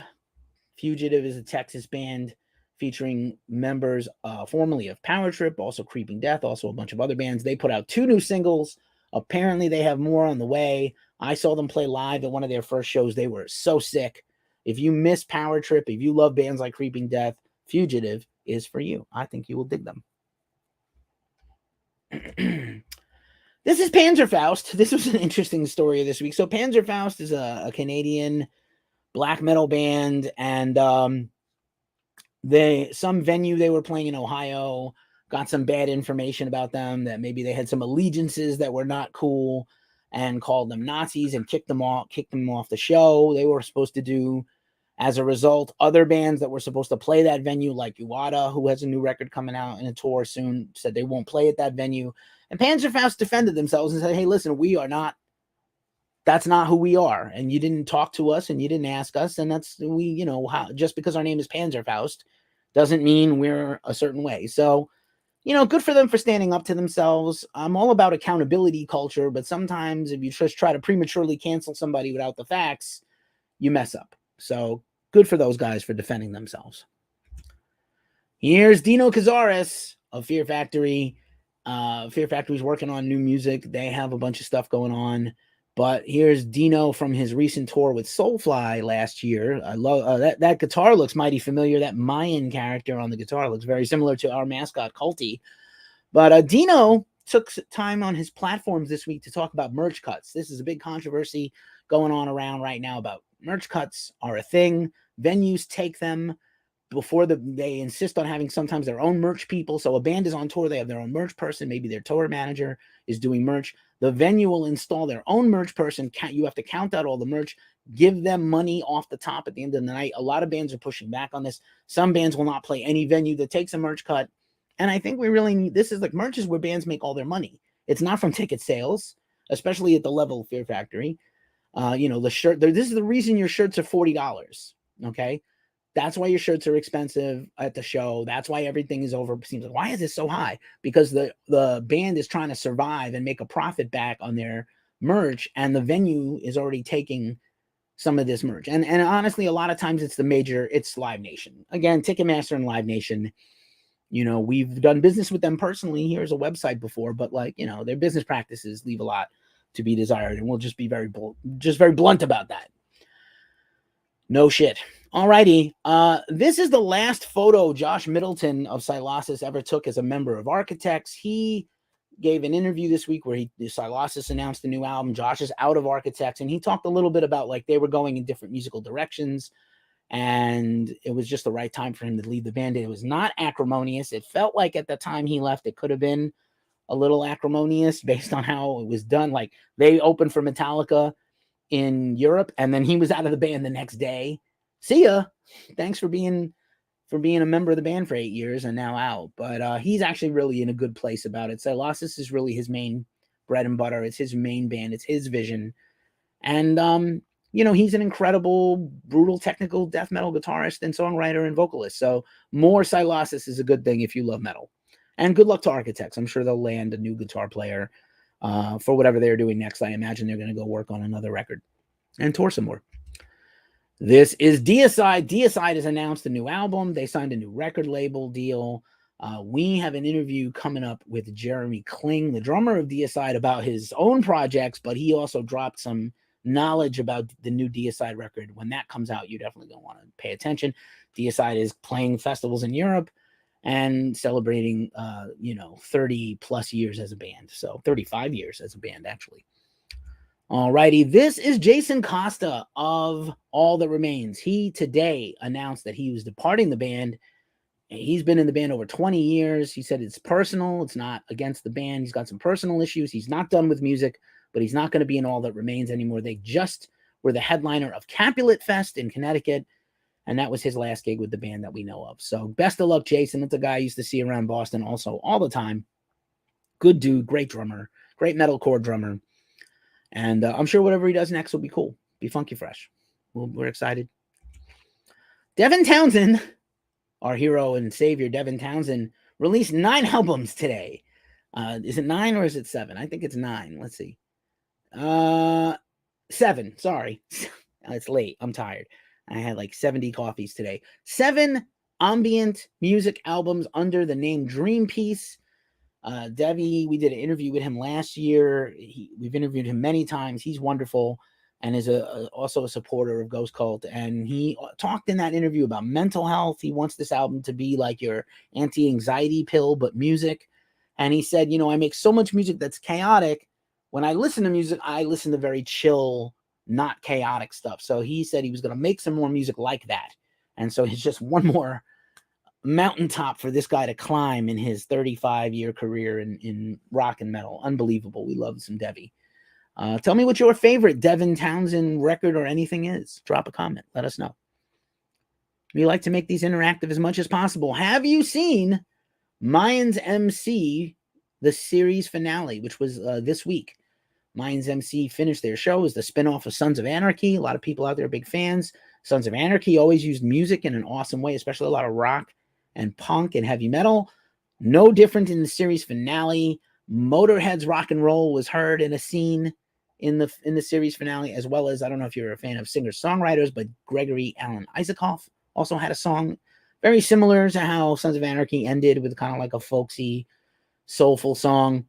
Fugitive is a Texas band featuring members formerly of Power Trip, also Creeping Death, also a bunch of other bands. They put out 2 new singles. Apparently, they have more on the way. I saw them play live at one of their first shows. They were so sick. If you miss Power Trip, if you love bands like Creeping Death, Fugitive is for you. I think you will dig them. This is Panzerfaust. This was an interesting story this week. So Panzerfaust is a Canadian black metal band, and some venue they were playing in Ohio got some bad information about them, that maybe they had some allegiances that were not cool, and called them Nazis and kicked them off the show. They were supposed to do. As a result, other bands that were supposed to play that venue, like Uada, who has a new record coming out in a tour soon, said they won't play at that venue. And Panzerfaust defended themselves and said, hey, listen, that's not who we are. And you didn't talk to us and you didn't ask us. And just because our name is Panzerfaust doesn't mean we're a certain way. So, good for them for standing up to themselves. I'm all about accountability culture, but sometimes if you just try to prematurely cancel somebody without the facts, you mess up. So good for those guys for defending themselves. Here's Dino Cazares of Fear Factory. Fear Factory's working on new music. They have a bunch of stuff going on. But here's Dino from his recent tour with Soulfly last year. I love that guitar looks mighty familiar. That Mayan character on the guitar looks very similar to our mascot, Culty. But Dino took time on his platforms this week to talk about merch cuts. This is a big controversy going on around right now about merch cuts are a thing. Venues take them before they insist on having sometimes their own merch people. So a band is on tour, they have their own merch person. Maybe their tour manager is doing merch. The venue will install their own merch person. You have to count out all the merch, give them money off the top at the end of the night. A lot of bands are pushing back on this. Some bands will not play any venue that takes a merch cut. And I think we really need, this is like merch is where bands make all their money. It's not from ticket sales, especially at the level of Fear Factory. The shirt, this is the reason your shirts are $40. Okay. That's why your shirts are expensive at the show. That's why everything is over. Seems like, why is this so high? Because the band is trying to survive and make a profit back on their merch, and the venue is already taking some of this merch. And honestly, a lot of times it's Live Nation. Again, Ticketmaster and Live Nation. We've done business with them personally. Here's a website before, but their business practices leave a lot to be desired, and we'll just be very blunt about that. No shit. Alrighty. This is the last photo Josh Middleton of Sylosis ever took as a member of Architects. He gave an interview this week where Sylosis announced a new album. Josh is out of Architects, and he talked a little bit about they were going in different musical directions, and it was just the right time for him to leave the band. It was not acrimonious. It felt like at the time he left, it could have been a little acrimonious based on how it was done. Like they opened for Metallica in Europe, and then he was out of the band the next day. See ya. Thanks for being a member of the band for 8 years and now out. But he's actually really in a good place about it. Sylosis is really his main bread and butter. It's his main band. It's his vision. And he's an incredible, brutal, technical death metal guitarist and songwriter and vocalist. So more Sylosis is a good thing if you love metal. And good luck to Architects. I'm sure they'll land a new guitar player for whatever they're doing next. I imagine they're going to go work on another record and tour some more. This is Deicide. Deicide has announced a new album. They signed a new record label deal. We have an interview coming up with Jeremy Kling, the drummer of Deicide, about his own projects, but he also dropped some knowledge about the new Deicide record. When that comes out, you're definitely going to want to pay attention. Deicide is playing festivals in Europe and celebrating 30 plus years as a band. So 35 years as a band, actually. Alrighty, this is Jason Costa of All That Remains. He today announced that he was departing the band. He's been in the band over 20 years. He said it's personal. It's not against the band. He's got some personal issues. He's not done with music, but he's not going to be in All That Remains anymore. They just were the headliner of Capulet Fest in Connecticut, and that was his last gig with the band that we know of. So best of luck, Jason. That's a guy I used to see around Boston also all the time. Good dude, great drummer, great metalcore drummer. And I'm sure whatever he does next will be cool. Be funky fresh. We're excited. Devin Townsend, our hero and savior, Devin Townsend, released 9 albums today. Is it 9 or is it 7? I think it's 9. Let's see. 7. Sorry. It's late. I'm tired. I had like 70 coffees today. 7 ambient music albums under the name Dream Piece. Devi, we did an interview with him last year. We've interviewed him many times. He's wonderful and is also a supporter of Ghost Cult. And he talked in that interview about mental health. He wants this album to be like your anti-anxiety pill, but music. And he said, I make so much music that's chaotic. When I listen to music, I listen to very chill, not chaotic stuff. So he said he was going to make some more music like that. And so it's just one more mountaintop for this guy to climb in his 35-year career in rock and metal. Unbelievable. We love some Devi. Tell me what your favorite Devin Townsend record or anything is. Drop a comment. Let us know. We like to make these interactive as much as possible. Have you seen Mayans MC, the series finale, which was this week? Mayans MC finished their show as the spinoff of Sons of Anarchy. A lot of people out there are big fans. Sons of Anarchy always used music in an awesome way, especially a lot of rock and punk and heavy metal. No different in the series finale. Motorhead's Rock and Roll was heard in a scene in the series finale, as well as, I don't know if you're a fan of singer-songwriters, but Gregory Alan Isaacoff also had a song Very similar to how Sons of Anarchy ended, with kind of like a folksy, soulful song.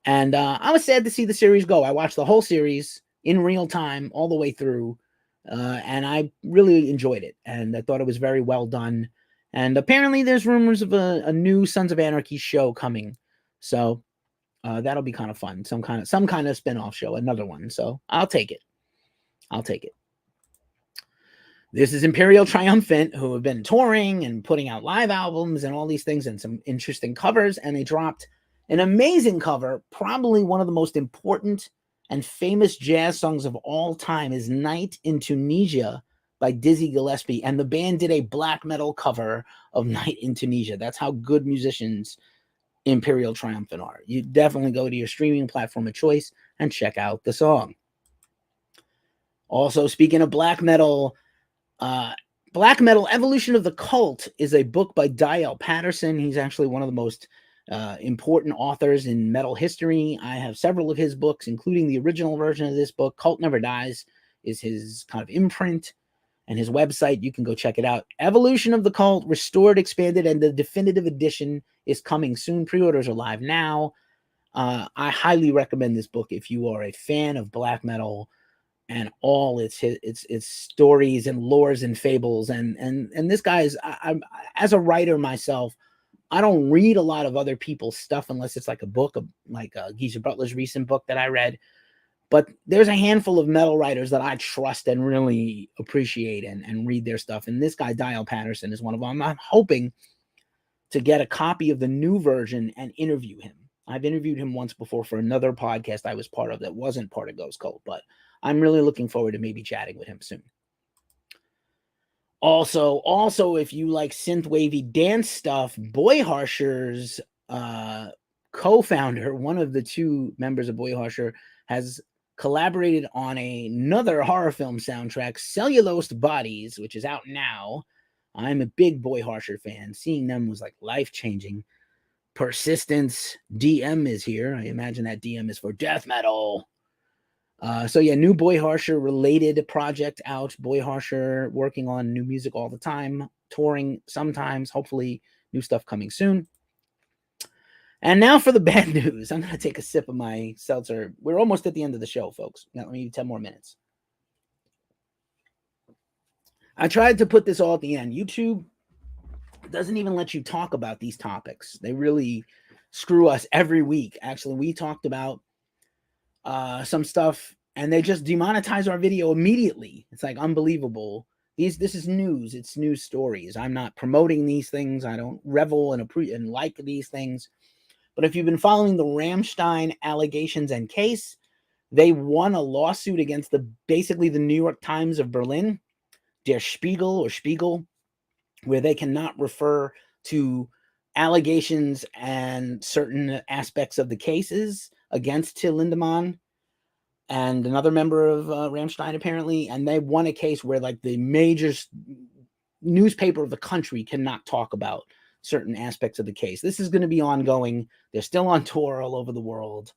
And I was sad to see the series go. I watched the whole series in real time all the way through, and I really enjoyed it. And I thought it was very well done. And apparently there's rumors of a new Sons of Anarchy show coming. So that'll be kind of fun. Some kind of spin-off show, another one. So I'll take it. This is Imperial Triumphant, who have been touring and putting out live albums and all these things and some interesting covers. And they dropped an amazing cover. Probably one of the most important and famous jazz songs of all time is Night in Tunisia by Dizzy Gillespie. And the band did a black metal cover of Night in Tunisia. That's how good musicians Imperial Triumphant are. You definitely go to your streaming platform of choice and check out the song. Also, speaking of black metal, Evolution of the Cult is a book by Dial Patterson. He's actually one of the most important authors in metal history. I have several of his books, including the original version of this book. Cult Never Dies is his kind of imprint, and his website, you can go check it out. Evolution of the Cult, restored, expanded, and the definitive edition is coming soon. Pre-orders are live now. I highly recommend this book if you are a fan of black metal and all its stories and lores and fables. And this guy is, I'm as a writer myself, I don't read a lot of other people's stuff unless it's like a book, like Geezer Butler's recent book that I read. But there's a handful of metal writers that I trust and really appreciate and read their stuff. And this guy, Dial Patterson, is one of them. I'm hoping to get a copy of the new version and interview him. I've interviewed him once before for another podcast I was part of that wasn't part of Ghost Cult, but I'm really looking forward to maybe chatting with him soon. Also, if you like synth-wavy dance stuff, Boy Harsher's co-founder, one of the two members of Boy Harsher, has collaborated on another horror film soundtrack, Cellulosed Bodies, which is out now. I'm a big Boy Harsher fan. Seeing them was like life-changing. Persistence DM is here. I imagine that DM is for death metal. So yeah, new Boy Harsher related project out. Boy Harsher working on new music all the time, touring sometimes, hopefully new stuff coming soon. And now for the bad news. I'm going to take a sip of my seltzer. We're almost at the end of the show, folks. Now, let me 10 more minutes. I tried to put this all at the end. YouTube doesn't even let you talk about these topics. They really screw us every week. Actually, we talked about some stuff and they just demonetize our video immediately. It's like unbelievable. This is news. It's news stories. I'm not promoting these things. I don't revel and like these things. But if you've been following the Rammstein allegations and case, they won a lawsuit against basically the New York Times of Berlin, Der Spiegel, where they cannot refer to allegations and certain aspects of the cases against Till Lindemann and another member of Rammstein, apparently. And they won a case where like the major newspaper of the country cannot talk about certain aspects of the case. This is going to be ongoing. They're still on tour all over the world.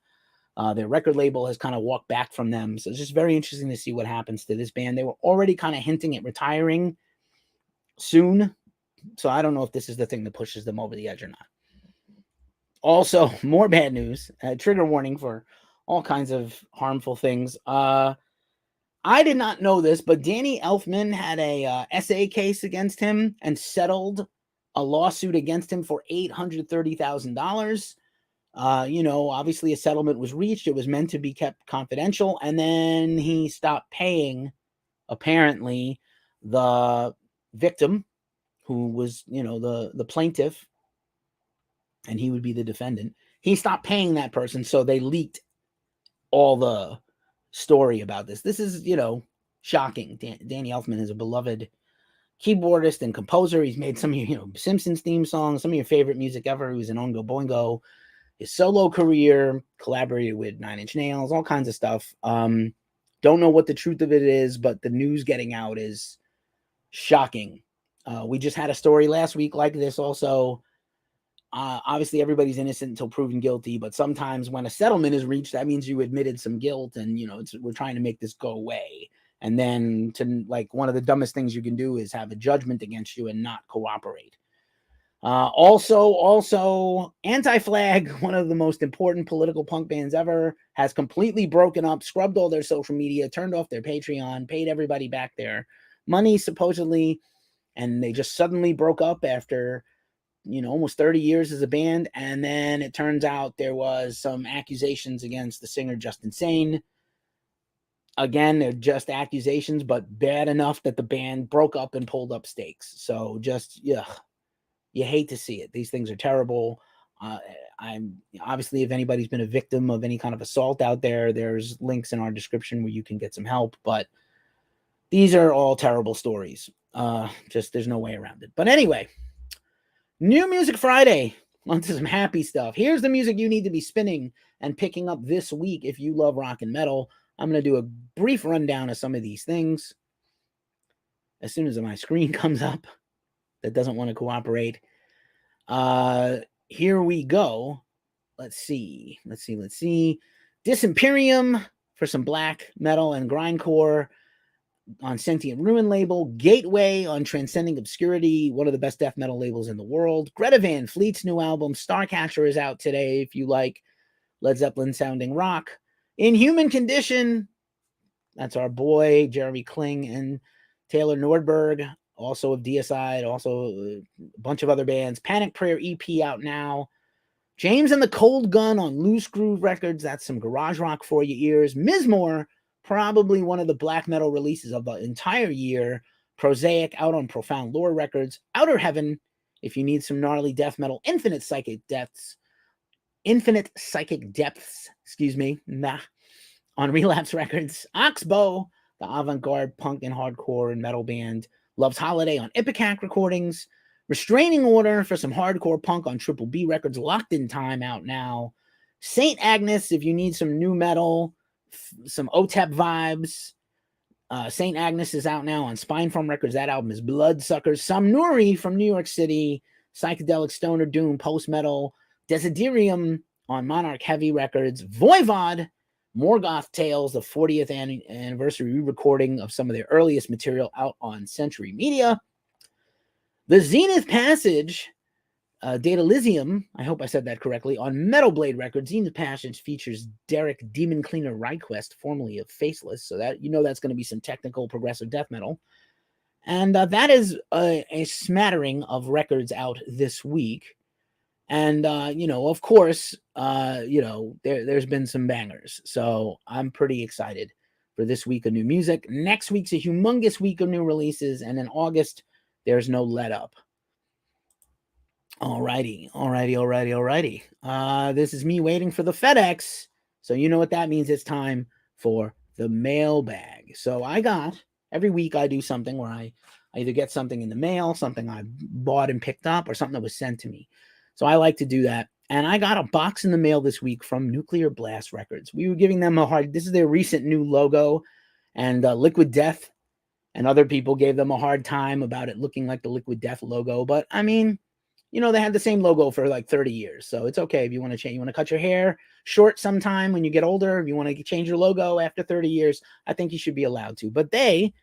Their record label has kind of walked back from them. So it's just very interesting to see what happens to this band. They were already kind of hinting at retiring soon. So I don't know if this is the thing that pushes them over the edge or not. Also, more bad news. Trigger warning for all kinds of harmful things. I did not know this, but Danny Elfman had a SA case against him and settled a lawsuit against him for $830,000. Obviously a settlement was reached. It was meant to be kept confidential. And then he stopped paying, apparently, the victim, who was, the plaintiff, and he would be the defendant. He stopped paying that person, so they leaked all the story about this. This is, shocking. Danny Elfman is a beloved keyboardist and composer. He's made some of your, Simpsons theme songs, some of your favorite music ever. He was in Oingo Boingo. His solo career, collaborated with Nine Inch Nails, all kinds of stuff. Don't know what the truth of it is, but the news getting out is shocking. We just had a story last week like this also. Obviously, everybody's innocent until proven guilty, but sometimes when a settlement is reached, that means you admitted some guilt, and we're trying to make this go away. And then one of the dumbest things you can do is have a judgment against you and not cooperate. Also, Anti-Flag, one of the most important political punk bands ever, has completely broken up, scrubbed all their social media, turned off their Patreon, paid everybody back their money, supposedly, and they just suddenly broke up after, almost 30 years as a band. And then it turns out there was some accusations against the singer Justin Sane. Again, they're just accusations, but bad enough that the band broke up and pulled up stakes. So just, you hate to see it. These things are terrible. I'm obviously, if anybody's been a victim of any kind of assault out there, there's links in our description where you can get some help. But these are all terrible stories. There's no way around it. But anyway, New Music Friday. On to some happy stuff. Here's the music you need to be spinning and picking up this week if you love rock and metal. I'm going to do a brief rundown of some of these things as soon as my screen comes up that doesn't want to cooperate. Here we go. Let's see. Disimperium for some black metal and grindcore on Sentient Ruin label. Gateway on Transcending Obscurity, one of the best death metal labels in the world. Greta Van Fleet's new album, Starcatcher, is out today if you like Led Zeppelin sounding rock. In Human Condition, that's our boy Jeremy Kling and Taylor Nordberg, also of Deicide, also a bunch of other bands. Panic Prayer EP out now. James and the Cold Gun on Loose Groove Records. That's some garage rock for your ears. Mizmor, probably one of the black metal releases of the entire year. Prosaic out on Profound Lore Records. Outer Heaven, if you need some gnarly death metal. Infinite Psychic Depths, on Relapse Records. Oxbow, the avant-garde punk and hardcore and metal band. Love's Holiday on Ipecac Recordings. Restraining Order for some hardcore punk on Triple B Records. Locked in Time out now. Saint Agnes, if you need some new metal, some OTEP vibes. Saint Agnes is out now on Spineform Records. That album is Bloodsuckers. Samnuri from New York City. Psychedelic stoner doom post-metal. Desiderium on Monarch Heavy Records. Voivod, Morgoth Tales, the 40th anniversary re-recording of some of their earliest material out on Century Media. The Zenith Passage, Datalysium, I hope I said that correctly, on Metal Blade Records. Zenith Passage features Derek Demon Cleaner Ryquest, formerly of Faceless, so that that's going to be some technical progressive death metal. And that is a smattering of records out this week. And, of course, there's been some bangers. So I'm pretty excited for this week of new music. Next week's a humongous week of new releases. And in August, there's no let up. Alrighty. This is me waiting for the FedEx. So you know what that means. It's time for the mailbag. So every week I do something where I either get something in the mail, something I bought and picked up, or something that was sent to me. So I like to do that. And I got a box in the mail this week from Nuclear Blast Records. We were giving them this is their recent new logo. And Liquid Death and other people gave them a hard time about it looking like the Liquid Death logo. But I mean, they had the same logo for like 30 years. So it's okay if you want to change. You want to cut your hair short sometime when you get older. If you want to change your logo after 30 years, I think you should be allowed to. But they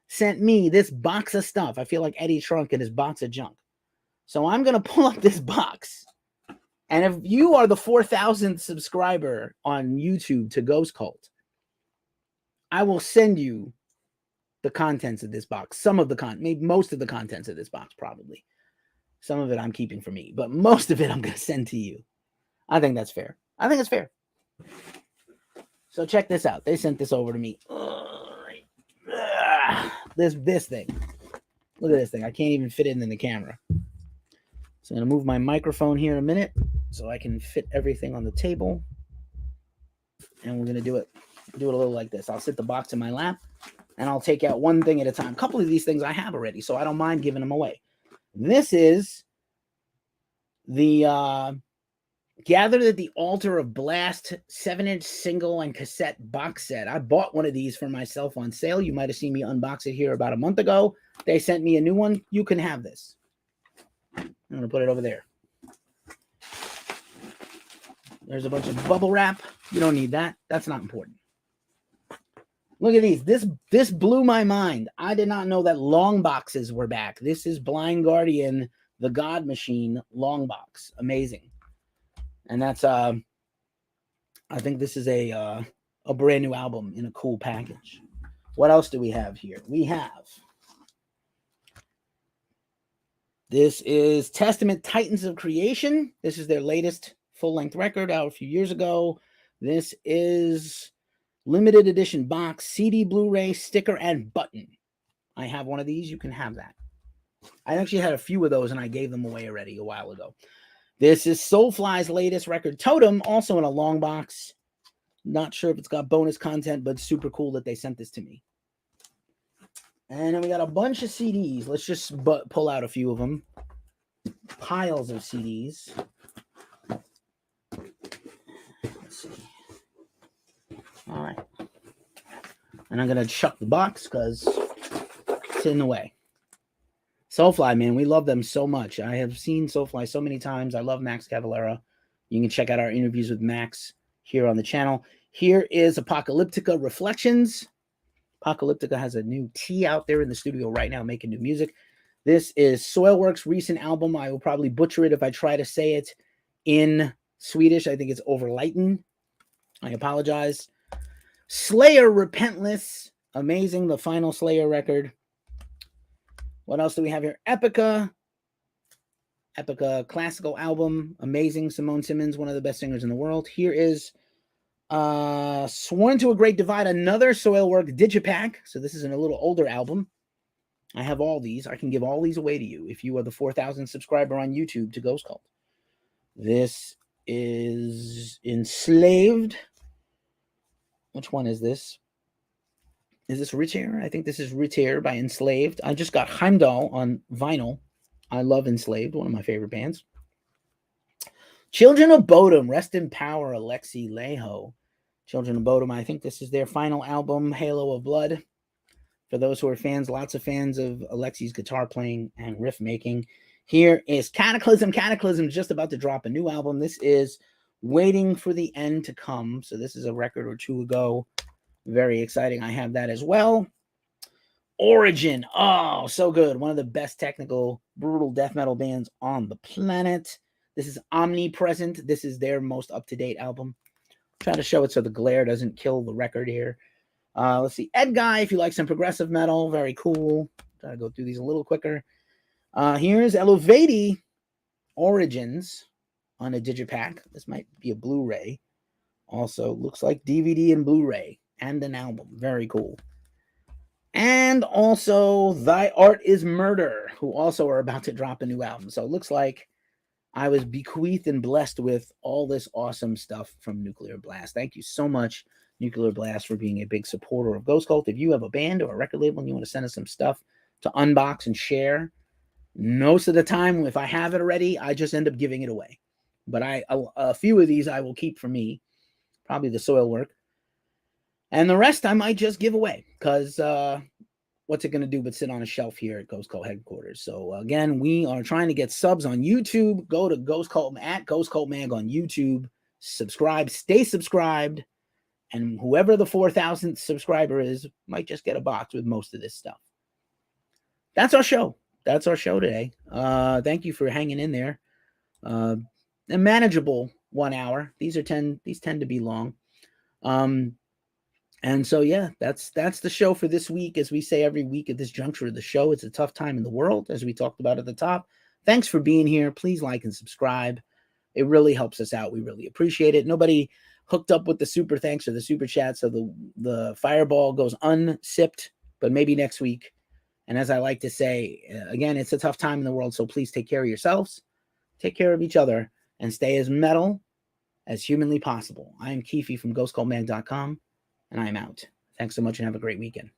sent me this box of stuff. I feel like Eddie Trunk and his box of junk. So I'm going to pull up this box. And if you are the 4,000th subscriber on YouTube to Ghost Cult, I will send you the contents of this box. Some of the maybe most of the contents of this box, probably. Some of it I'm keeping for me, but most of it I'm going to send to you. I think that's fair. I think it's fair. So check this out. They sent this over to me. This thing. Look at this thing. I can't even fit it in the camera. So I'm going to move my microphone here in a minute so I can fit everything on the table. And we're going to do it a little like this. I'll sit the box in my lap and I'll take out one thing at a time. A couple of these things I have already, so I don't mind giving them away. This is the Gathered at the Altar of Blast 7-inch single and cassette box set. I bought one of these for myself on sale. You might have seen me unbox it here about a month ago. They sent me a new one. You can have this. I'm going to put it over there. There's a bunch of bubble wrap. You don't need that. That's not important. Look at these. This blew my mind. I did not know that long boxes were back. This is Blind Guardian, the God Machine long box. Amazing. And that's I think this is a brand new album in a cool package. What else do we have here? We have this is Testament Titans of Creation. This is their latest full-length record out a few years ago. This is limited edition box, CD, Blu-ray, sticker, and button. I have one of these. You can have that. I actually had a few of those, and I gave them away already a while ago. This is Soulfly's latest record, Totem, also in a long box. Not sure if it's got bonus content, but super cool that they sent this to me. And then we got a bunch of CDs. Let's just pull out a few of them. Piles of CDs. Let's see. All right. And I'm going to chuck the box because it's in the way. Soulfly, man, we love them so much. I have seen Soulfly so many times. I love Max Cavalera. You can check out our interviews with Max here on the channel. Here is Apocalyptica Reflections. Apocalyptica has a new T out there in the studio right now making new music. This is Soilwork's recent album. I will probably butcher it if I try to say it in Swedish. I think it's Overlighten. I apologize. Slayer Repentless. Amazing. The final Slayer record. What else do we have here? Epica. Epica classical album. Amazing. Simone Simmons, one of the best singers in the world. Here is Sworn to a Great Divide, another Soilwork Digipack. So this is a little older album. I have all these. I can give all these away to you if you are the 4,000 subscriber on YouTube to Ghost Cult. This is Enslaved. Which one is this? Is this Ritter? I think this is Ritter by Enslaved. I just got Heimdall on vinyl. I love Enslaved, one of my favorite bands. Children of Bodom, rest in power, Alexi Laiho. Children of Bodom, I think this is their final album, Halo of Blood. For those who are fans, lots of fans of Alexi's guitar playing and riff making. Here is Cataclysm. Cataclysm is just about to drop a new album. This is Waiting for the End to Come. So this is a record or two ago. Very exciting. I have that as well. Origin. Oh, so good. One of the best technical, brutal death metal bands on the planet. This is Omnipresent. This is their most up-to-date album. Try to show it so the glare doesn't kill the record here. Let's see. Ed Guy, if you like some progressive metal, very cool. Try to go through these a little quicker. Here's Eluveitie Origins on a digipack. This might be a Blu-ray. Also, looks like DVD and Blu-ray and an album. Very cool. And also, Thy Art is Murder, who also are about to drop a new album. So it looks like I was bequeathed and blessed with all this awesome stuff from Nuclear Blast. Thank you so much, Nuclear Blast, for being a big supporter of Ghost Cult. If you have a band or a record label and you want to send us some stuff to unbox and share, most of the time, if I have it already, I just end up giving it away. But a few of these I will keep for me, probably the Soilwork. And the rest I might just give away because what's it going to do but sit on a shelf here at Ghost Cult headquarters? So again, we are trying to get subs on YouTube. Go to Ghost Cult at Ghost Cult Mag on YouTube. Subscribe, stay subscribed, and whoever the 4,000th subscriber is might just get a box with most of this stuff. That's our show. That's our show today. Thank you for hanging in there. A manageable 1 hour. These tend to be long. And so, yeah, that's the show for this week. As we say every week at this juncture of the show, it's a tough time in the world, as we talked about at the top. Thanks for being here. Please like and subscribe. It really helps us out. We really appreciate it. Nobody hooked up with the super thanks or the super chat, so the fireball goes unsipped, but maybe next week. And as I like to say, again, it's a tough time in the world, so please take care of yourselves, take care of each other, and stay as metal as humanly possible. I am Keefe from ghostcultmag.com. And I'm out. Thanks so much and have a great weekend.